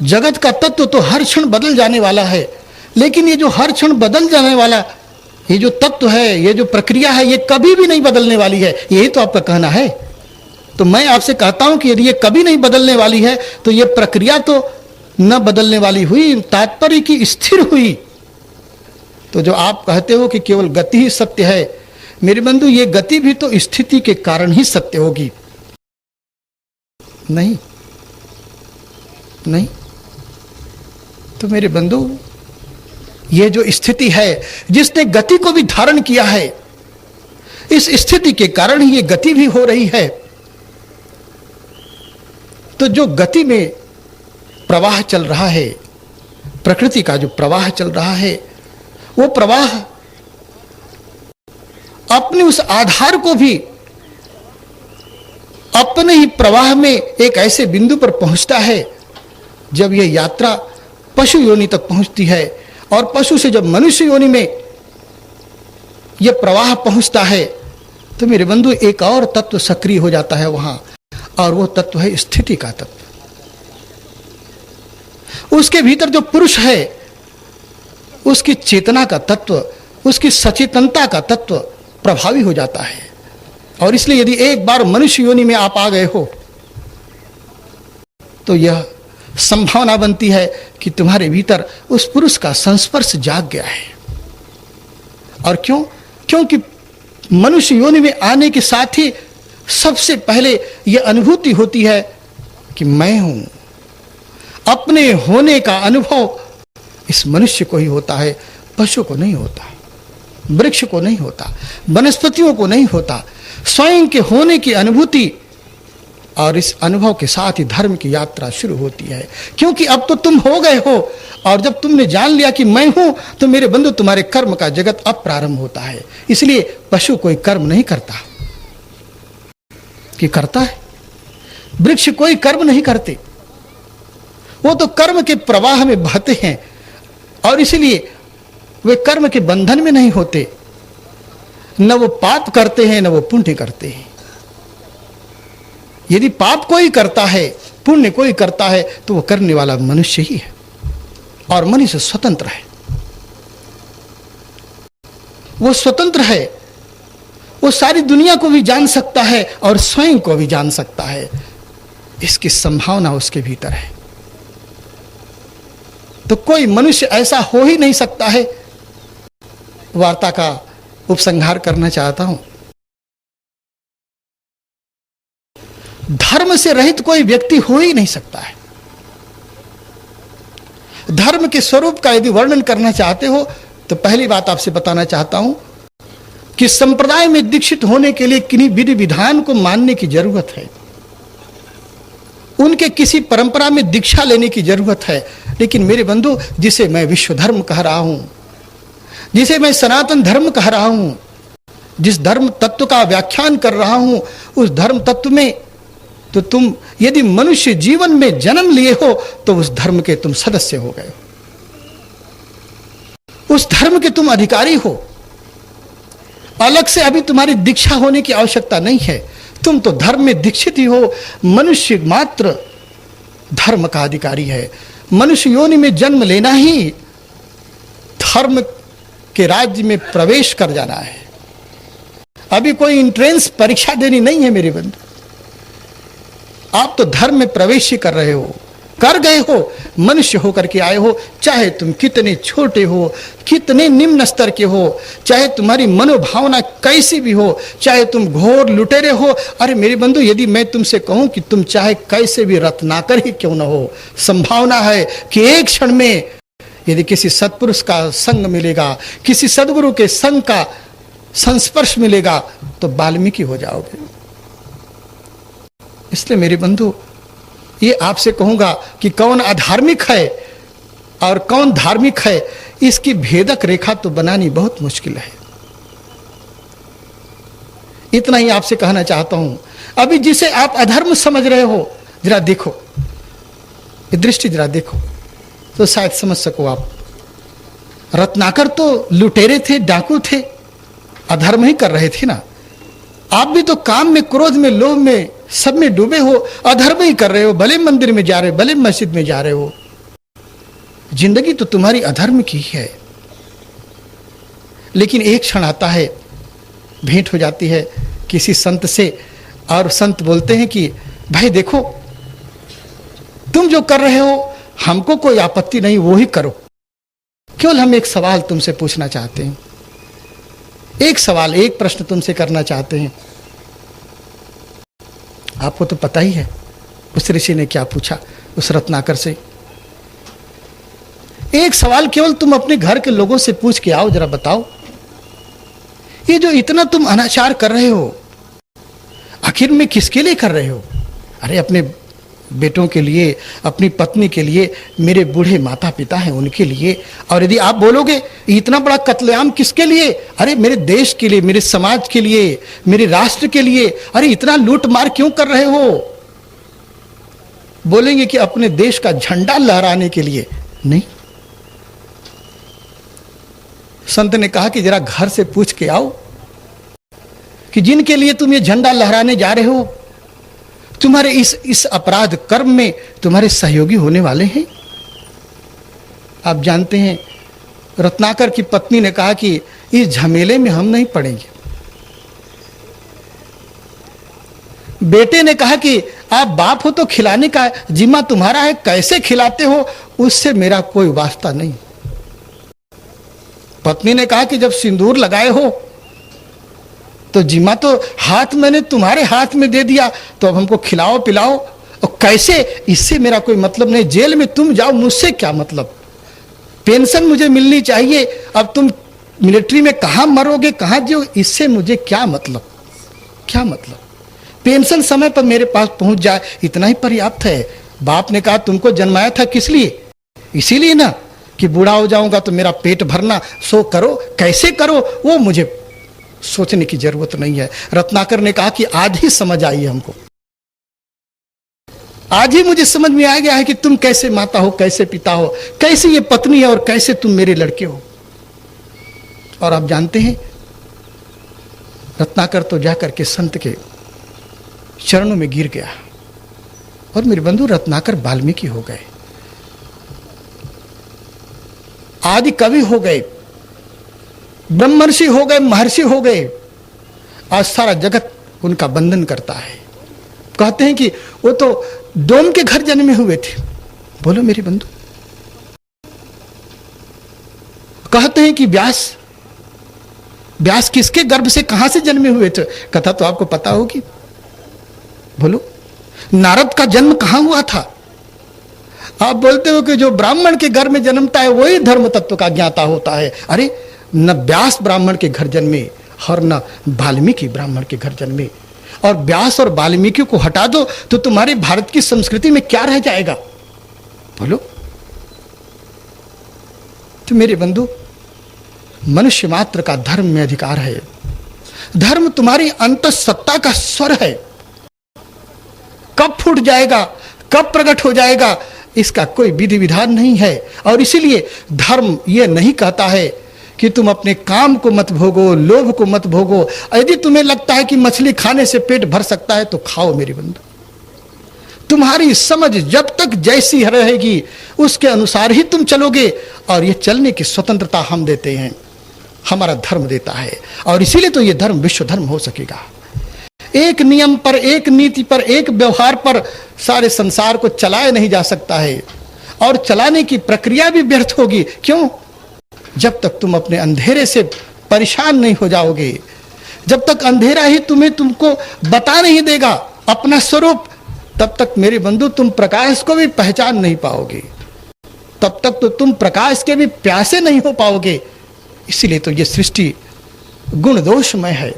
जगत का तत्व तो हर क्षण बदल जाने वाला है, लेकिन ये जो हर क्षण बदल जाने वाला ये जो तत्व है, ये जो प्रक्रिया है, ये कभी भी नहीं बदलने वाली है। यही तो आपका कहना है। तो मैं आपसे कहता हूं कि यदि ये कभी नहीं बदलने वाली है तो ये प्रक्रिया तो न बदलने वाली हुई, तात्पर्य की स्थिर हुई। तो जो आप कहते हो कि केवल गति ही सत्य है, मेरे बंधु, ये गति भी तो स्थिति के कारण ही सत्य होगी। नहीं नहीं, तो मेरे बंधु, ये जो स्थिति है जिसने गति को भी धारण किया है, इस स्थिति के कारण ही ये गति भी हो रही है। तो जो गति में प्रवाह चल रहा है, प्रकृति का जो प्रवाह चल रहा है, वो प्रवाह अपने उस आधार को भी अपने ही प्रवाह में एक ऐसे बिंदु पर पहुंचता है जब यह यात्रा पशु योनि तक पहुंचती है, और पशु से जब मनुष्य योनि में यह प्रवाह पहुंचता है तो मेरे बंधु एक और तत्व सक्रिय हो जाता है वहां, और वो तत्व है स्थिति का तत्व। उसके भीतर जो पुरुष है, उसकी चेतना का तत्व, उसकी सचेतनता का तत्व प्रभावी हो जाता है। और इसलिए यदि एक बार मनुष्य योनि में आप आ गए हो तो यह संभावना बनती है कि तुम्हारे भीतर उस पुरुष का संस्पर्श जाग गया है। और क्यों? क्योंकि मनुष्य योनि में आने के साथ ही सबसे पहले यह अनुभूति होती है कि मैं हूं। अपने होने का अनुभव इस मनुष्य को ही होता है, पशु को नहीं होता, वृक्ष को नहीं होता, वनस्पतियों को नहीं होता। स्वयं के होने की अनुभूति, और इस अनुभव के साथ ही धर्म की यात्रा शुरू होती है। क्योंकि अब तो तुम हो गए हो, और जब तुमने जान लिया कि मैं हूं, तो मेरे बंधु तुम्हारे कर्म का जगत अब प्रारंभ होता है। इसलिए पशु कोई कर्म नहीं करता, कि करता है? वृक्ष कोई कर्म नहीं करते, वो तो कर्म के प्रवाह में बहते हैं, और इसलिए वे कर्म के बंधन में नहीं होते। न वो पाप करते हैं, न वो पुण्य करते हैं। यदि पाप कोई करता है, पुण्य कोई करता है, तो वो करने वाला मनुष्य ही है, और मनुष्य स्वतंत्र है। वो स्वतंत्र है, वो सारी दुनिया को भी जान सकता है और स्वयं को भी जान सकता है। इसकी संभावना उसके भीतर है। तो कोई मनुष्य ऐसा हो ही नहीं सकता है। वार्ता का उपसंहार करना चाहता हूं। धर्म से रहित कोई व्यक्ति हो ही नहीं सकता है। धर्म के स्वरूप का यदि वर्णन करना चाहते हो तो पहली बात आपसे बताना चाहता हूं कि संप्रदाय में दीक्षित होने के लिए किन्हीं विधि विधान को मानने की जरूरत है, उनके किसी परंपरा में दीक्षा लेने की जरूरत है। लेकिन मेरे बंधु, जिसे मैं विश्व धर्म कह रहा हूं, जिसे मैं सनातन धर्म कह रहा हूं, जिस धर्म तत्व का व्याख्यान कर रहा हूं, उस धर्म तत्व में तो तुम यदि मनुष्य जीवन में जन्म लिए हो तो उस धर्म के तुम सदस्य हो गए हो, उस धर्म के तुम अधिकारी हो। अलग से अभी तुम्हारी दीक्षा होने की आवश्यकता नहीं है, तुम तो धर्म में दीक्षित ही हो। मनुष्य मात्र धर्म का अधिकारी है। मनुष्य योनि में जन्म लेना ही धर्म के राज्य में प्रवेश कर जाना है। अभी कोई एंट्रेंस परीक्षा देनी नहीं है मेरे बंधु। आप तो धर्म में प्रवेश ही कर रहे हो, कर गए हो, मनुष्य होकर के आए हो। चाहे तुम कितने छोटे हो, कितने निम्न स्तर के हो, चाहे तुम्हारी मनोभावना कैसी भी हो, चाहे तुम घोर लुटेरे हो। अरे मेरे बंधु, यदि मैं तुमसे कहूं कि तुम चाहे कैसे भी रत्नाकर ही क्यों न हो, संभावना है कि एक क्षण में यदि किसी सत्पुरुष का संग मिलेगा, किसी सदगुरु के संग का संस्पर्श मिलेगा, तो वाल्मीकि हो जाओगे। इसलिए मेरे बंधु, ये आपसे कहूंगा कि कौन अधार्मिक है और कौन धार्मिक है, इसकी भेदक रेखा तो बनानी बहुत मुश्किल है। इतना ही आपसे कहना चाहता हूं। अभी जिसे आप अधर्म समझ रहे हो, जरा देखो, ये दृष्टि जरा देखो तो शायद समझ सको आप। रत्नाकर तो लुटेरे थे, डाकू थे, अधर्म ही कर रहे थे ना। आप भी तो काम में, क्रोध में, लोभ में, सब में डूबे हो, अधर्म ही कर रहे हो। भले मंदिर में जा रहे हो, भले मस्जिद में जा रहे हो, जिंदगी तो तुम्हारी अधर्म की है। लेकिन एक क्षण आता है, भेंट हो जाती है किसी संत से, और संत बोलते हैं कि भाई देखो, तुम जो कर रहे हो हमको कोई आपत्ति नहीं, वो ही करो। केवल हम एक सवाल तुमसे पूछना चाहते हैं, एक सवाल, एक प्रश्न तुमसे करना चाहते हैं। आपको तो पता ही है उस ऋषि ने क्या पूछा उस रत्नाकर से। एक सवाल केवल तुम अपने घर के लोगों से पूछ के आओ, जरा बताओ, ये जो इतना तुम अनाचार कर रहे हो, आखिर में किसके लिए कर रहे हो? अरे अपने बेटों के लिए, अपनी पत्नी के लिए, मेरे बूढ़े माता पिता हैं उनके लिए। और यदि आप बोलोगे इतना बड़ा कत्लेआम किसके लिए? अरे मेरे देश के लिए, मेरे समाज के लिए, मेरे राष्ट्र के लिए। अरे इतना लूट मार क्यों कर रहे हो? बोलेंगे कि अपने देश का झंडा लहराने के लिए। नहीं, संत ने कहा कि जरा घर से पूछ के आओ कि जिनके लिए तुम ये झंडा लहराने जा रहे हो, तुम्हारे इस अपराध कर्म में तुम्हारे सहयोगी होने वाले हैं। आप जानते हैं, रत्नाकर की पत्नी ने कहा कि इस झमेले में हम नहीं पड़ेंगे। बेटे ने कहा कि आप बाप हो तो खिलाने का जिम्मा तुम्हारा है, कैसे खिलाते हो उससे मेरा कोई वास्ता नहीं। पत्नी ने कहा कि जब सिंदूर लगाए हो तो जिम्मा तो हाथ मैंने तुम्हारे हाथ में दे दिया, तो अब हमको खिलाओ पिलाओ। और कैसे, इससे मेरा कोई मतलब नहीं। जेल में तुम जाओ, मुझसे क्या मतलब? पेंशन मुझे मिलनी चाहिए, अब तुम मिलिट्री में कहां मरोगे, कहां जियो, इससे मुझे क्या मतलब? क्या मतलब? पेंशन समय पर मेरे पास पहुंच जाए, इतना ही पर्याप्त है। बाप ने कहा तुमको जन्माया था किस लिए? इसीलिए ना कि बूढ़ा हो जाऊंगा तो मेरा पेट भरना, सो करो। कैसे करो वो मुझे सोचने की जरूरत नहीं है। रत्नाकर ने कहा कि आज ही समझ आई है हमको, आज ही मुझे समझ में आ गया है कि तुम कैसे माता हो, कैसे पिता हो, कैसे ये पत्नी है और कैसे तुम मेरे लड़के हो। और आप जानते हैं, रत्नाकर तो जाकर के संत के चरणों में गिर गया। और मेरे बंधु, रत्नाकर वाल्मीकि हो गए, आदि कवि हो गए, ब्रह्मर्षि हो गए, महर्षि हो गए। आज सारा जगत उनका वंदन करता है। कहते हैं कि वो तो डोम के घर जन्मे हुए थे। बोलो मेरे बंधु, कहते हैं कि व्यास किसके गर्भ से, कहां से जन्मे हुए थे? कथा तो आपको पता होगी। बोलो, नारद का जन्म कहां हुआ था? आप बोलते हो कि जो ब्राह्मण के घर में जन्मता है वही धर्म तत्व का ज्ञाता होता है। अरे न व्यास ब्राह्मण के घर जन्मे और न वाल्मीकि ब्राह्मण के घर जन्मे। और व्यास और वाल्मीकि को हटा दो तो तुम्हारे भारत की संस्कृति में क्या रह जाएगा? बोलो। तो मेरे बंधु, मनुष्य मात्र का धर्म में अधिकार है। धर्म तुम्हारी अंतःसत्ता का स्वर है। कब फूट जाएगा, कब प्रकट हो जाएगा, इसका कोई विधि विधान नहीं है। और इसीलिए धर्म यह नहीं कहता है कि तुम अपने काम को मत भोगो, लोभ को मत भोगो। यदि तुम्हें लगता है कि मछली खाने से पेट भर सकता है तो खाओ मेरे बंधु। तुम्हारी समझ जब तक जैसी रहेगी उसके अनुसार ही तुम चलोगे, और ये चलने की स्वतंत्रता हम देते हैं। हमारा धर्म देता है, और इसीलिए तो ये धर्म विश्व धर्म हो सकेगा। एक नियम पर, एक नीति पर, एक व्यवहार पर सारे संसार को चलाया नहीं जा सकता है, और चलाने की प्रक्रिया भी व्यर्थ होगी। क्यों? जब तक तुम अपने अंधेरे से परेशान नहीं हो जाओगे, जब तक अंधेरा ही तुमको बता नहीं देगा अपना स्वरूप, तब तक मेरे बंधु तुम प्रकाश को भी पहचान नहीं पाओगे, तब तक तो तुम प्रकाश के भी प्यासे नहीं हो पाओगे। इसीलिए तो ये सृष्टि गुण दोषमय है,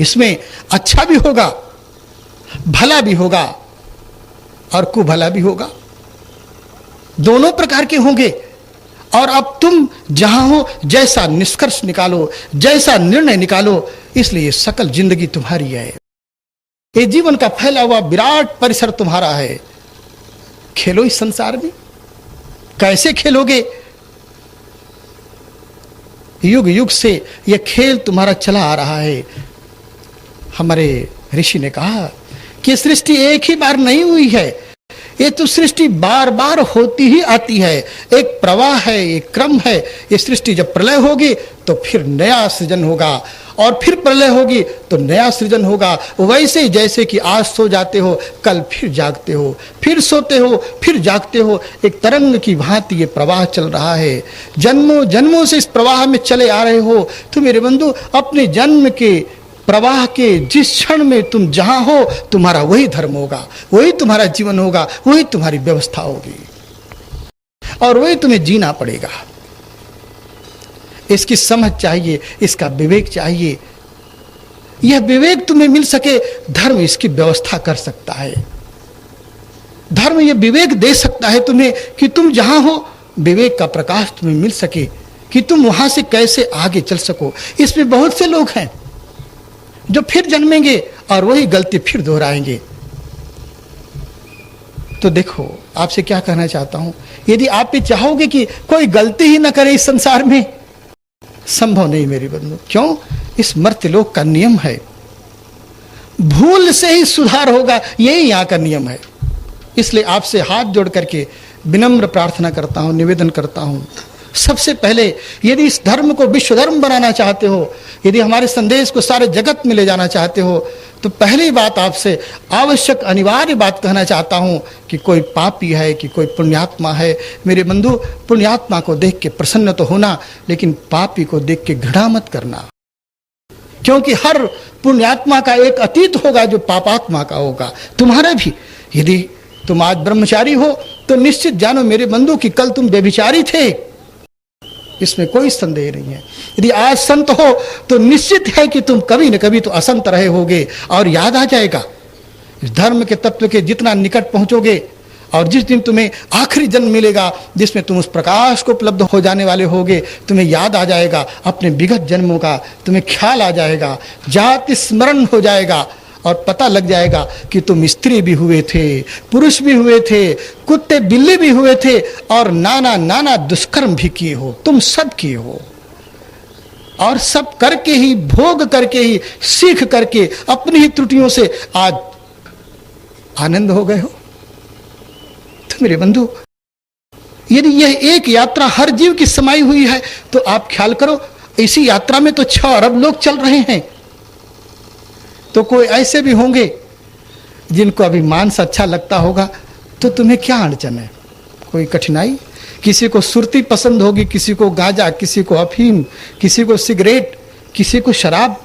इसमें अच्छा भी होगा, भला भी होगा, और कुभला भी होगा, दोनों प्रकार के होंगे। और अब तुम जहां हो जैसा निष्कर्ष निकालो, जैसा निर्णय निकालो, इसलिए सकल जिंदगी तुम्हारी है। ये जीवन का फैला हुआ विराट परिसर तुम्हारा है। खेलो इस संसार में। कैसे खेलोगे? युग युग से यह खेल तुम्हारा चला आ रहा है। हमारे ऋषि ने कहा कि सृष्टि एक ही बार नहीं हुई है, ये तो सृष्टि बार बार होती ही आती है। एक प्रवाह है, एक क्रम है। ये सृष्टि जब प्रलय होगी तो फिर नया सृजन होगा, और फिर प्रलय होगी तो नया सृजन होगा। वैसे ही जैसे कि आज सो जाते हो, कल फिर जागते हो, फिर सोते हो, फिर जागते हो, एक तरंग की भांति ये प्रवाह चल रहा है। जन्मों जन्मों से इस प्रवाह में चले आ रहे हो। तो मेरे बंधु, अपने जन्म के प्रवाह के जिस क्षण में तुम जहां हो, तुम्हारा वही धर्म होगा, वही तुम्हारा जीवन होगा, वही तुम्हारी व्यवस्था होगी, और वही तुम्हें जीना पड़ेगा। इसकी समझ चाहिए, इसका विवेक चाहिए। यह विवेक तुम्हें मिल सके, धर्म इसकी व्यवस्था कर सकता है। धर्म यह विवेक दे सकता है तुम्हें कि तुम जहां हो विवेक का प्रकाश तुम्हें मिल सके, कि तुम वहां से कैसे आगे चल सको। इसमें बहुत से लोग हैं जो फिर जन्मेंगे और वही गलती फिर दोहराएंगे। तो देखो, आपसे क्या कहना चाहता हूं, यदि आप ये चाहोगे कि कोई गलती ही ना करे इस संसार में, संभव नहीं मेरी बंधु। क्यों? इस मर्त्यलोक का नियम है, भूल से ही सुधार होगा, यही यहां का नियम है। इसलिए आपसे हाथ जोड़ करके विनम्र प्रार्थना करता हूं, निवेदन करता हूं, सबसे पहले यदि इस धर्म को विश्व धर्म बनाना चाहते हो, यदि हमारे संदेश को सारे जगत में ले जाना चाहते हो, तो पहली बात आपसे आवश्यक अनिवार्य बात कहना चाहता हूं कि कोई पापी है कि कोई पुण्यात्मा है। मेरे बंधु, पुण्यात्मा को देख के प्रसन्न तो होना, लेकिन पापी को देख के घृणा मत करना, क्योंकि हर पुण्यात्मा का एक अतीत होगा जो पापात्मा का होगा, तुम्हारा भी। यदि तुम आज ब्रह्मचारी हो तो निश्चित जानो मेरे बंधु कि कल तुम व्यभिचारी थे, इसमें कोई संदेह नहीं है। यदि आज संत हो तो निश्चित है कि तुम कभी न कभी तो असंत रहे होगे, और याद आ जाएगा इस धर्म के तत्व के जितना निकट पहुंचोगे, और जिस दिन तुम्हें आखिरी जन्म मिलेगा जिसमें तुम उस प्रकाश को उपलब्ध हो जाने वाले होगे, तुम्हें याद आ जाएगा अपने विगत जन्मों का, तुम्हें ख्याल आ जाएगा, जाति स्मरण हो जाएगा, और पता लग जाएगा कि तुम स्त्री भी हुए थे, पुरुष भी हुए थे, कुत्ते बिल्ली भी हुए थे, और नाना नाना दुष्कर्म भी किए हो, तुम सब किए हो, और सब करके ही, भोग करके ही, सीख करके अपनी ही त्रुटियों से आज आनंद हो गए हो। तो मेरे बंधु, यदि यह एक यात्रा हर जीव की समाई हुई है, तो आप ख्याल करो, इसी यात्रा में तो 6 अरब लोग चल रहे हैं। तो कोई ऐसे भी होंगे जिनको अभी मांस अच्छा लगता होगा, तो तुम्हें क्या अड़चन है? कोई कठिनाई? किसी को सुरती पसंद होगी, किसी को गांजा, किसी को अफीम, किसी को सिगरेट, किसी को शराब,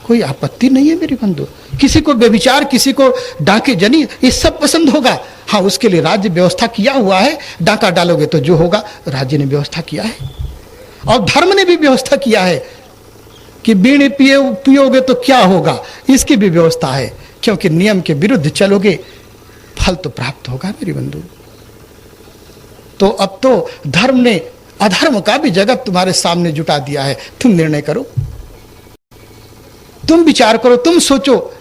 कोई आपत्ति नहीं है मेरे बंधु। किसी को व्यभिचार, किसी को डाके जनी, ये सब पसंद होगा। हाँ, उसके लिए राज्य व्यवस्था किया हुआ है, डाका डालोगे तो जो होगा राज्य ने व्यवस्था किया है, और धर्म ने भी व्यवस्था किया है कि बीड़ी पियोगे तो क्या होगा, इसकी भी व्यवस्था है, क्योंकि नियम के विरुद्ध चलोगे फल तो प्राप्त होगा मेरे बंधु। तो अब तो धर्म ने अधर्म का भी जगत तुम्हारे सामने जुटा दिया है। तुम निर्णय करो, तुम विचार करो, तुम सोचो।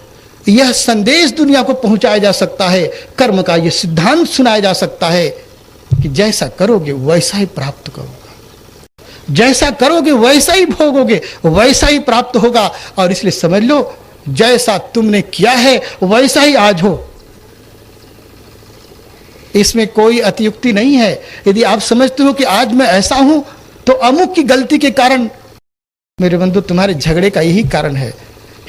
यह संदेश दुनिया को पहुंचाया जा सकता है, कर्म का यह सिद्धांत सुनाया जा सकता है कि जैसा करोगे वैसा ही प्राप्त करोगे, जैसा करोगे वैसा ही भोगोगे, वैसा ही प्राप्त होगा। और इसलिए समझ लो, जैसा तुमने किया है वैसा ही आज हो, इसमें कोई अतियुक्ति नहीं है। यदि आप समझते हो कि आज मैं ऐसा हूं तो अमुक की गलती के कारण मेरे बंधु तुम्हारे झगड़े का यही कारण है।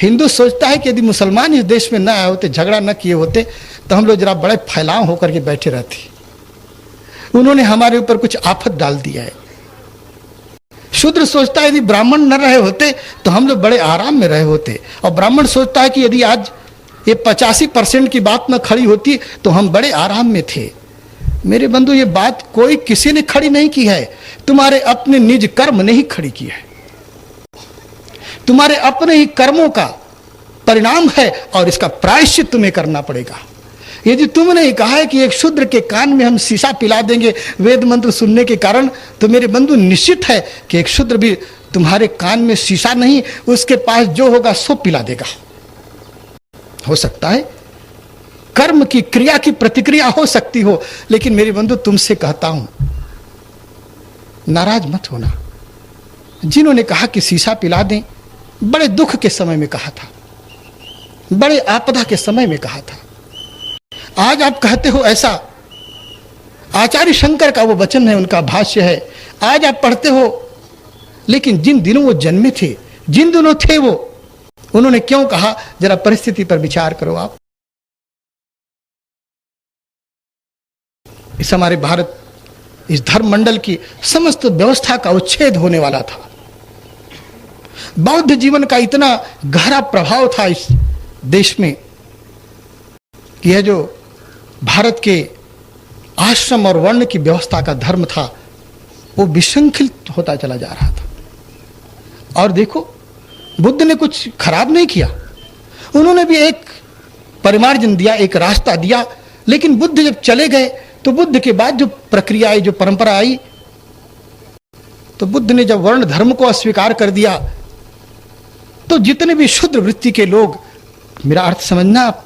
हिंदू सोचता है कि यदि मुसलमान इस देश में न आए होते, झगड़ा न किए होते, तो हम लोग जरा बड़े फैलाव होकर के बैठे रहते। उन्होंने हमारे ऊपर कुछ आफत डाल दिया है। शूद्र सोचता है यदि ब्राह्मण न रहे होते तो हम लोग बड़े आराम में रहे होते, और ब्राह्मण सोचता है कि यदि आज ये 85% की बात न खड़ी होती तो हम बड़े आराम में थे। मेरे बंधु, ये बात कोई किसी ने खड़ी नहीं की है, तुम्हारे अपने निज कर्म ने ही खड़ी की है। तुम्हारे अपने ही कर्मों का परिणाम है और इसका प्रायश्चित तुम्हें करना पड़ेगा। यदि तुमने ही कहा है कि एक शूद्र के कान में हम शीशा पिला देंगे वेद मंत्र सुनने के कारण, तो मेरे बंधु निश्चित है कि एक शूद्र भी तुम्हारे कान में शीशा नहीं, उसके पास जो होगा सो पिला देगा। हो सकता है कर्म की क्रिया की प्रतिक्रिया हो सकती हो, लेकिन मेरे बंधु तुमसे कहता हूं, नाराज मत होना। जिन्होंने कहा कि शीशा पिला दें, बड़े दुख के समय में कहा था, बड़े आपदा के समय में कहा था। आज आप कहते हो ऐसा, आचार्य शंकर का वो वचन है, उनका भाष्य है, आज आप पढ़ते हो, लेकिन जिन दिनों वो जन्मे थे, जिन दिनों थे वो, उन्होंने क्यों कहा, जरा परिस्थिति पर विचार करो आप। इस हमारे भारत, इस धर्म मंडल की समस्त व्यवस्था का उच्छेद होने वाला था। बौद्ध जीवन का इतना गहरा प्रभाव था इस देश में कि यह जो भारत के आश्रम और वर्ण की व्यवस्था का धर्म था, वो विसंखित होता चला जा रहा था। और देखो, बुद्ध ने कुछ खराब नहीं किया, उन्होंने भी एक परिमार्जन दिया, एक रास्ता दिया। लेकिन बुद्ध जब चले गए तो बुद्ध के बाद जो प्रक्रिया आई, जो परंपरा आई, तो बुद्ध ने जब वर्ण धर्म को अस्वीकार कर दिया, तो जितने भी शूद्र वृत्ति के लोग, मेरा अर्थ समझना आप,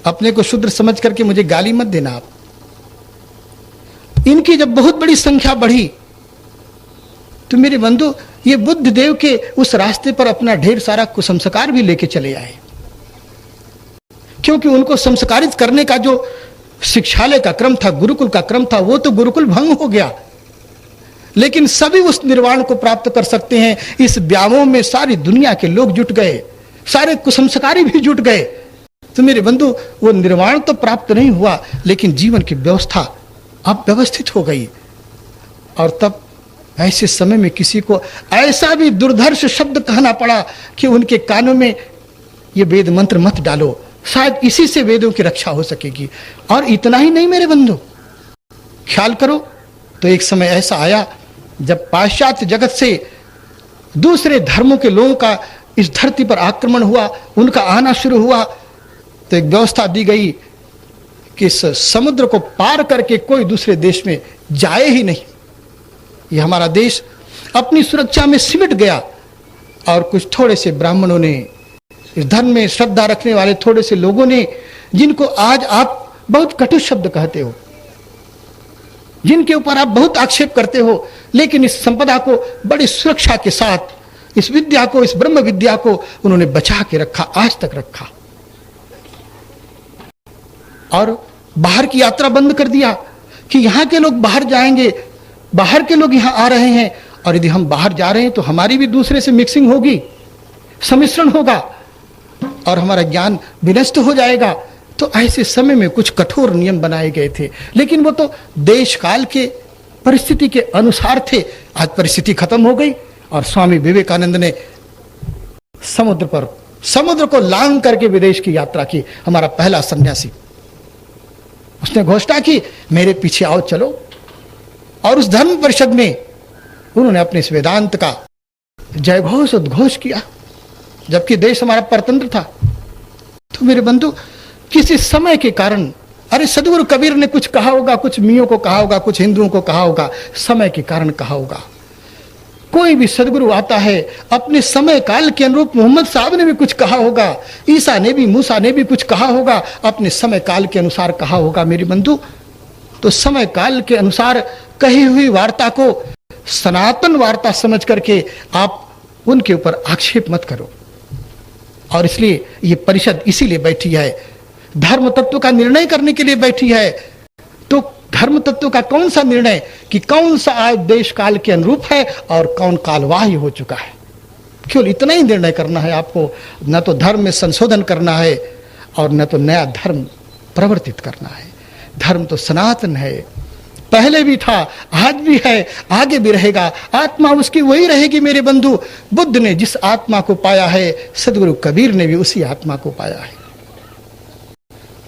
अपने को शूद्र समझ करके मुझे गाली मत देना आप, इनकी जब बहुत बड़ी संख्या बढ़ी, तो मेरे बंधु, ये बुद्ध देव के उस रास्ते पर अपना ढेर सारा कुसंस्कार भी लेके चले आए। क्योंकि उनको संस्कारित करने का जो शिक्षालय का क्रम था, गुरुकुल का क्रम था, वो तो गुरुकुल भंग हो गया। लेकिन सभी उस निर्वाण को प्राप्त कर सकते हैं। इस व्यामोह में सारी दुनिया के लोग जुट गए, सारे कुसंस्कारी भी जुट गए। तो मेरे बंधु, वो निर्वाण तो प्राप्त नहीं हुआ, लेकिन जीवन की व्यवस्था अब व्यवस्थित हो गई। और तब ऐसे समय में किसी को ऐसा भी दुर्धर्ष शब्द कहना पड़ा कि उनके कानों में ये वेद मंत्र मत डालो, शायद इसी से वेदों की रक्षा हो सकेगी। और इतना ही नहीं मेरे बंधु, ख्याल करो, तो एक समय ऐसा आया जब पाश्चात्य जगत से दूसरे धर्मों के लोगों का इस धरती पर आक्रमण हुआ, उनका आना शुरू हुआ, तो एक व्यवस्था दी गई कि इस समुद्र को पार करके कोई दूसरे देश में जाए ही नहीं। यह हमारा देश अपनी सुरक्षा में सिमट गया। और कुछ थोड़े से ब्राह्मणों ने, इस धर्म में श्रद्धा रखने वाले थोड़े से लोगों ने, जिनको आज आप बहुत कटु शब्द कहते हो, जिनके ऊपर आप बहुत आक्षेप करते हो, लेकिन इस संपदा को बड़ी सुरक्षा के साथ, इस विद्या को, इस ब्रह्म विद्या को उन्होंने बचा के रखा, आज तक रखा। और बाहर की यात्रा बंद कर दिया कि यहां के लोग बाहर जाएंगे, बाहर के लोग यहां आ रहे हैं, और यदि हम बाहर जा रहे हैं तो हमारी भी दूसरे से मिक्सिंग होगी, सम्मिश्रण होगा, और हमारा ज्ञान विनष्ट हो जाएगा। तो ऐसे समय में कुछ कठोर नियम बनाए गए थे, लेकिन वो तो देश काल के परिस्थिति के अनुसार थे। आज परिस्थिति खत्म हो गई और स्वामी विवेकानंद ने समुद्र को लांग करके विदेश की यात्रा की। हमारा पहला सन्यासी, उसने घोषणा की, मेरे पीछे आओ, चलो। और उस धर्म परिषद में उन्होंने अपने इस वेदांत का जयघोष उद्घोष किया, जबकि देश हमारा परतंत्र था। तो मेरे बंधु, किसी समय के कारण, अरे सदगुरु कबीर ने कुछ कहा होगा, कुछ मियों को कहा होगा, कुछ हिंदुओं को कहा होगा, समय के कारण कहा होगा। कोई भी सदगुरु आता है अपने समय काल के अनुरूप, मोहम्मद साहब ने भी कुछ कहा होगा, ईसा ने भी, मूसा ने भी कुछ कहा होगा, अपने समय काल के अनुसार कहा होगा। मेरे बंधु, तो समय काल के अनुसार कही हुई वार्ता को सनातन वार्ता समझ करके आप उनके ऊपर आक्षेप मत करो। और इसलिए ये परिषद इसीलिए बैठी है, धर्म तत्व का निर्णय करने के लिए बैठी है। तो धर्म तत्व का कौन सा निर्णय कि कौन सा आज देश काल के अनुरूप है और कौन कालवाही हो चुका है, केवल इतना ही निर्णय करना है आपको। न तो धर्म में संशोधन करना है और न तो नया धर्म प्रवर्तित करना है। धर्म तो सनातन है, पहले भी था, आज भी है, आगे भी रहेगा। आत्मा उसकी वही रहेगी मेरे बंधु। बुद्ध ने जिस आत्मा को पाया है, सदगुरु कबीर ने भी उसी आत्मा को पाया है।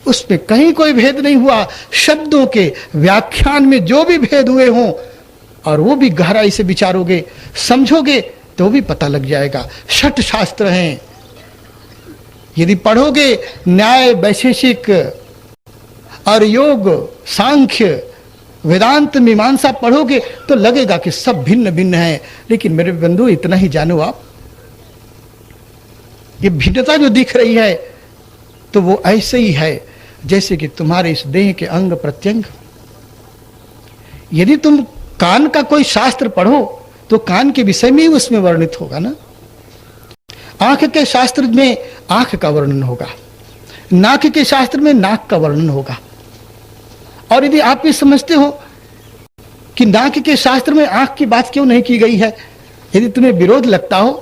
उसमें कहीं कोई भेद नहीं हुआ। शब्दों के व्याख्यान में जो भी भेद हुए हों और वो भी गहराई से विचारोगे, समझोगे तो भी पता लग जाएगा। षट शास्त्र हैं, यदि पढ़ोगे न्याय, वैशेषिक और योग, सांख्य, वेदांत, मीमांसा पढ़ोगे तो लगेगा कि सब भिन्न भिन्न है। लेकिन मेरे बंधु इतना ही जानो आप, ये भिन्नता जो दिख रही है तो वो ऐसे ही है जैसे कि तुम्हारे इस देह के अंग प्रत्यंग। यदि तुम कान का कोई शास्त्र पढ़ो तो कान के विषय में ही उसमें वर्णित होगा ना। आंख के शास्त्र में आंख का वर्णन होगा, नाक के शास्त्र में नाक का वर्णन होगा। और यदि आप ये समझते हो कि नाक के शास्त्र में आंख की बात क्यों नहीं की गई है, यदि तुम्हें विरोध लगता हो,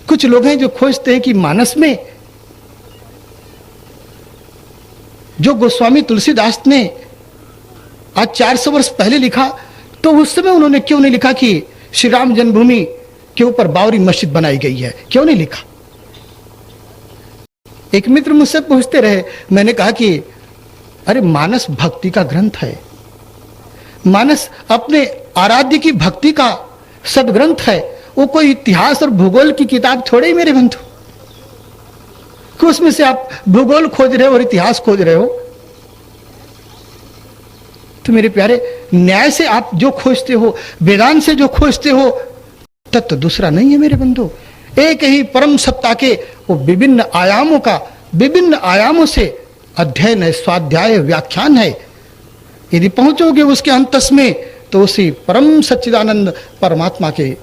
कुछ लोग हैं जो खोजते हैं कि मानस में जो गोस्वामी तुलसीदास ने आज 400 वर्ष पहले लिखा, तो उस समय उन्होंने क्यों नहीं लिखा कि श्री राम जन्मभूमि के ऊपर बावरी मस्जिद बनाई गई है, क्यों नहीं लिखा? एक मित्र मुझसे पूछते रहे, मैंने कहा कि अरे मानस भक्ति का ग्रंथ है, मानस अपने आराध्य की भक्ति का सदग्रंथ है, वो कोई इतिहास और भूगोल की किताब थोड़े ही मेरे बंधु कि उसमें से आप भूगोल खोज रहे हो और इतिहास खोज रहे हो। तो मेरे प्यारे, न्याय से आप जो खोजते हो, वेदांत से जो खोजते हो, तत्व तो दूसरा नहीं है मेरे बंधु। एक ही परम सत्ता के वो विभिन्न आयामों का, विभिन्न आयामों से अध्ययन है, स्वाध्याय, व्याख्यान है। यदि पहुंचोगे उसके अंतस में तो उसी परम सच्चिदानंद परमात्मा के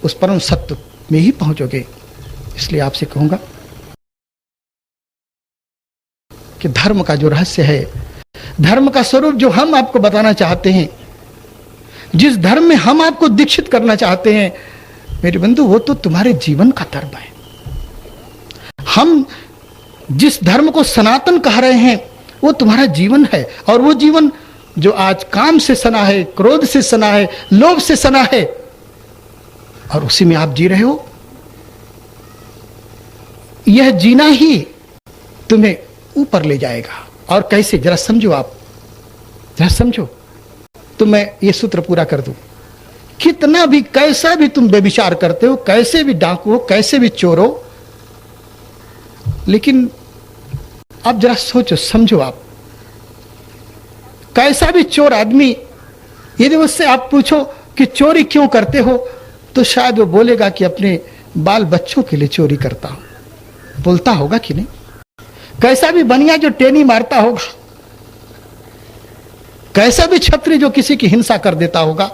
उस परम सत्य में ही पहुंचोगे। इसलिए आपसे कहूंगा कि धर्म का जो रहस्य है, धर्म का स्वरूप जो हम आपको बताना चाहते हैं, जिस धर्म में हम आपको दीक्षित करना चाहते हैं मेरे बंधु, वो तो तुम्हारे जीवन का धर्म है। हम जिस धर्म को सनातन कह रहे हैं वो तुम्हारा जीवन है, और वो जीवन जो आज काम से सना है, क्रोध से सना है, लोभ से सना है, और उसी में आप जी रहे हो। यह जीना ही तुम्हें ऊपर ले जाएगा। और कैसे, जरा समझो आप, जरा समझो। तो मैं ये सूत्र पूरा कर दूं, कितना भी, कैसा भी तुम व्यभिचार करते हो, कैसे भी डाकू हो, कैसे भी चोर हो, लेकिन आप जरा सोचो, समझो आप, कैसा भी चोर आदमी, यदि उससे आप पूछो कि चोरी क्यों करते हो, तो शायद वो बोलेगा कि अपने बाल बच्चों के लिए चोरी करता हूं। बोलता होगा कि नहीं? कैसा भी बनिया जो टेनी मारता होगा, कैसा भी क्षत्रिय जो किसी की हिंसा कर देता होगा,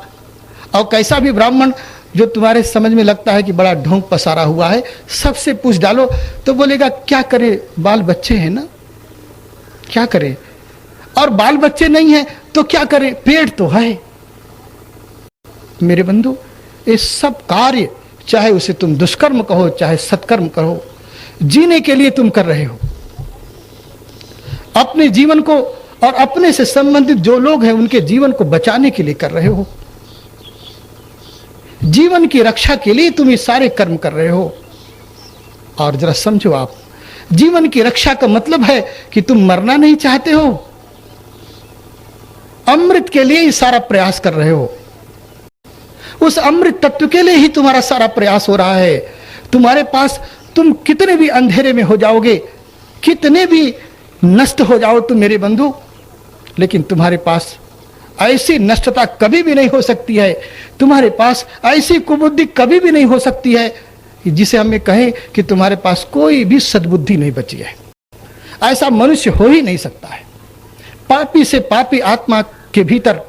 और कैसा भी ब्राह्मण जो तुम्हारे समझ में लगता है कि बड़ा ढोंग पसारा हुआ है, सबसे पूछ डालो तो बोलेगा क्या करे, बाल बच्चे हैं ना, क्या करे। और बाल बच्चे नहीं है तो क्या करे, पेट तो है। मेरे बंधु, ये सब कार्य, चाहे उसे तुम दुष्कर्म कहो चाहे सत्कर्म कहो, जीने के लिए तुम कर रहे हो। अपने जीवन को और अपने से संबंधित जो लोग हैं उनके जीवन को बचाने के लिए कर रहे हो। जीवन की रक्षा के लिए तुम ये सारे कर्म कर रहे हो। और जरा समझो आप, जीवन की रक्षा का मतलब है कि तुम मरना नहीं चाहते हो, अमृत के लिए ही सारा प्रयास कर रहे हो। उस अमृत तत्व के लिए ही तुम्हारा सारा प्रयास हो रहा है। तुम्हारे पास, तुम कितने भी अंधेरे में हो जाओगे, कितने भी नष्ट हो जाओ तुम मेरे बंधु, लेकिन तुम्हारे पास ऐसी नष्टता कभी भी नहीं हो सकती है, तुम्हारे पास ऐसी कुबुद्धि कभी भी नहीं हो सकती है जिसे हमें कहें कि तुम्हारे पास कोई भी सद्बुद्धि नहीं बची है। ऐसा मनुष्य हो ही नहीं सकता है। पापी से पापी आत्मा के भीतर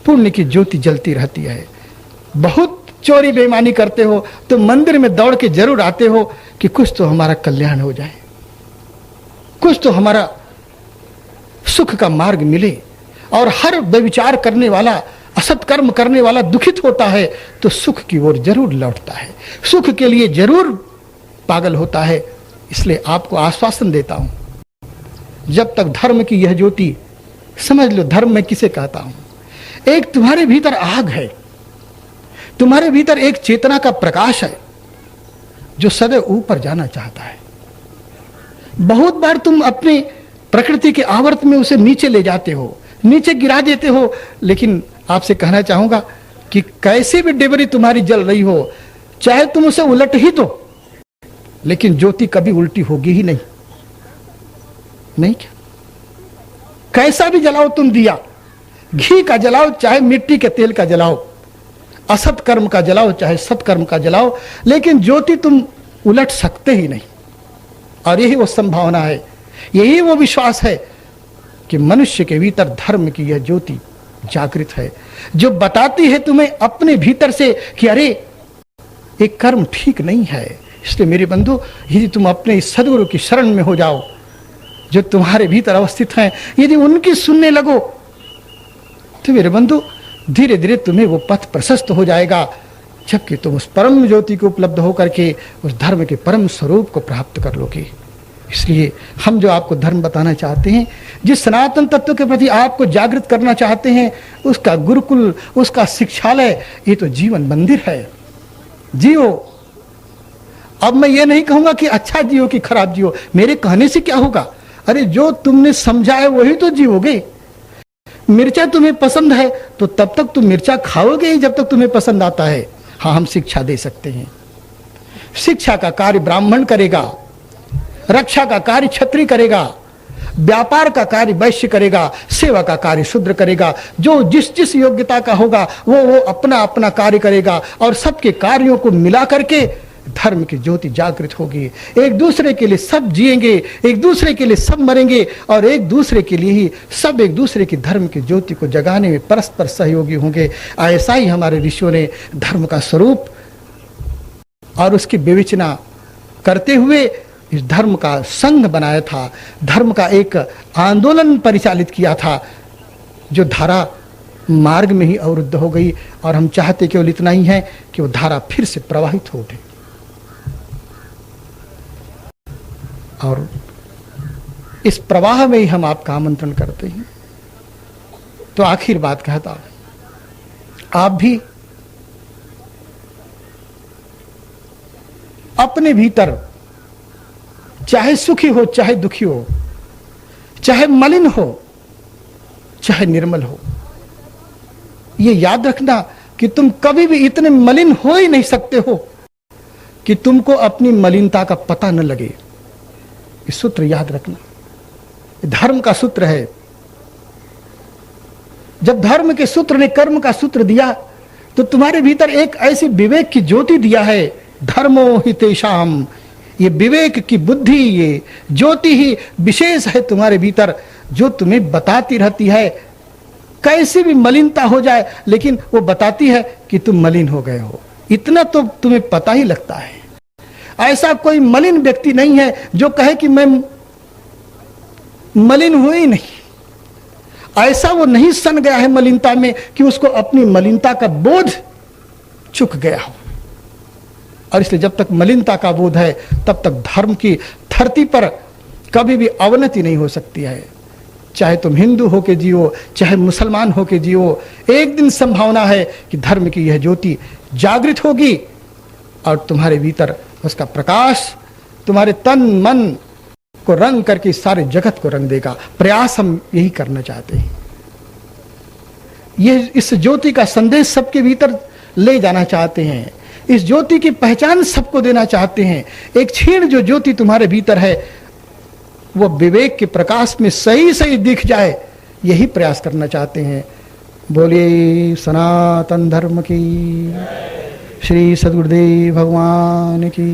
पुण्य की ज्योति जलती रहती है। बहुत चोरी बेईमानी करते हो तो मंदिर में दौड़ के जरूर आते हो कि कुछ तो हमारा कल्याण हो जाए, कुछ तो हमारा सुख का मार्ग मिले। और हर व्यभिचार करने वाला, असत कर्म करने वाला दुखित होता है तो सुख की ओर जरूर लौटता है, सुख के लिए जरूर पागल होता है। इसलिए आपको आश्वासन देता हूं, जब तक धर्म की यह ज्योति, समझ लो धर्म मैं किसे कहता हूं, एक तुम्हारे भीतर आग है, तुम्हारे भीतर एक चेतना का प्रकाश है जो सदैव ऊपर जाना चाहता है। बहुत बार तुम अपनी प्रकृति के आवर्त में उसे नीचे ले जाते हो, नीचे गिरा देते हो, लेकिन आपसे कहना चाहूंगा कि कैसे भी डिबरी तुम्हारी जल रही हो, चाहे तुम उसे उलट ही दो, लेकिन ज्योति कभी उल्टी होगी ही नहीं। नहीं क्या? कैसा भी जलाओ तुम दिया, घी का जलाओ चाहे मिट्टी के तेल का जलाओ, असत कर्म का जलाओ चाहे सत्कर्म का जलाओ, लेकिन ज्योति तुम उलट सकते ही नहीं। और यही वो संभावना है, यही वो विश्वास है कि मनुष्य के भीतर धर्म की यह ज्योति जागृत है, जो बताती है तुम्हें अपने भीतर से कि अरे एक कर्म ठीक नहीं है। इसलिए मेरे बंधु, यदि तुम अपने सदगुरु की शरण में हो जाओ, जो तुम्हारे भीतर अवस्थित हैं, यदि उनकी सुनने लगो तो मेरे बंधु धीरे धीरे तुम्हें वो पथ प्रशस्त हो जाएगा, जबकि तुम उस परम ज्योति को उपलब्ध होकर के उस धर्म के परम स्वरूप को प्राप्त कर लोगे। इसलिए हम जो आपको धर्म बताना चाहते हैं, जिस सनातन तत्व के प्रति आपको जागृत करना चाहते हैं, उसका गुरुकुल, उसका शिक्षालय, ये तो जीवन मंदिर है। जियो। अब मैं ये नहीं कहूंगा कि अच्छा जियो कि खराब जियो, मेरे कहने से क्या होगा? अरे जो तुमने समझा है वही तो जियोगे। मिर्चा तुम्हें पसंद है तो तब तक तुम मिर्चा खाओगे ही जब तक तुम्हें पसंद आता है। हाँ, हम शिक्षा दे सकते हैं, शिक्षा का कार्य ब्राह्मण करेगा, रक्षा का कार्य क्षत्रिय करेगा, व्यापार का कार्य वैश्य करेगा, सेवा का कार्य शूद्र करेगा। जो जिस जिस योग्यता का होगा वो अपना अपना कार्य करेगा, और सबके कार्यों को मिला करके धर्म की ज्योति जागृत होगी। एक दूसरे के लिए सब जिएंगे, एक दूसरे के लिए सब मरेंगे, और एक दूसरे के लिए ही सब एक दूसरे की धर्म की ज्योति को जगाने में परस्पर सहयोगी होंगे। ऐसा ही हमारे ऋषियों ने धर्म का स्वरूप और उसकी विवेचना करते हुए इस धर्म का संघ बनाया था, धर्म का एक आंदोलन परिचालित किया था, जो धारा मार्ग में ही अवरुद्ध हो गई। और हम चाहते केवल इतना ही है कि वो धारा फिर से प्रवाहित हो उठे। और इस प्रवाह में ही हम आपका आमंत्रण करते हैं। तो आखिर बात कहता हूं, आप भी अपने भीतर चाहे सुखी हो चाहे दुखी हो, चाहे मलिन हो चाहे निर्मल हो, ये याद रखना कि तुम कभी भी इतने मलिन हो ही नहीं सकते हो कि तुमको अपनी मलिनता का पता न लगे। ये सूत्र याद रखना, धर्म का सूत्र है। जब धर्म के सूत्र ने कर्म का सूत्र दिया तो तुम्हारे भीतर एक ऐसी विवेक की ज्योति दिया है, धर्मो हितेषाम। ये विवेक की बुद्धि, ये ज्योति ही विशेष है तुम्हारे भीतर, जो तुम्हें बताती रहती है कैसी भी मलिनता हो जाए, लेकिन वो बताती है कि तुम मलिन हो गए हो। इतना तो तुम्हें पता ही लगता है। ऐसा कोई मलिन व्यक्ति नहीं है जो कहे कि मैं मलिन हुआ ही नहीं। ऐसा वो नहीं सन गया है मलिनता में कि उसको अपनी मलिनता का बोध चुक गया हो। और इसलिए जब तक मलिनता का बोध है तब तक धर्म की धरती पर कभी भी अवनति नहीं हो सकती है। चाहे तुम हिंदू होके जियो, चाहे मुसलमान होके जियो, एक दिन संभावना है कि धर्म की यह ज्योति जागृत होगी और तुम्हारे भीतर उसका प्रकाश तुम्हारे तन मन को रंग करके सारे जगत को रंग देगा। प्रयास हम यही करना चाहते हैं। ये इस ज्योति का संदेश सबके भीतर ले जाना चाहते हैं, इस ज्योति की पहचान सबको देना चाहते हैं। एक क्षीण जो ज्योति तुम्हारे भीतर है वो विवेक के प्रकाश में सही सही दिख जाए, यही प्रयास करना चाहते हैं। बोलिए सनातन धर्म की, श्री सद्गुरुदेव भगवान की।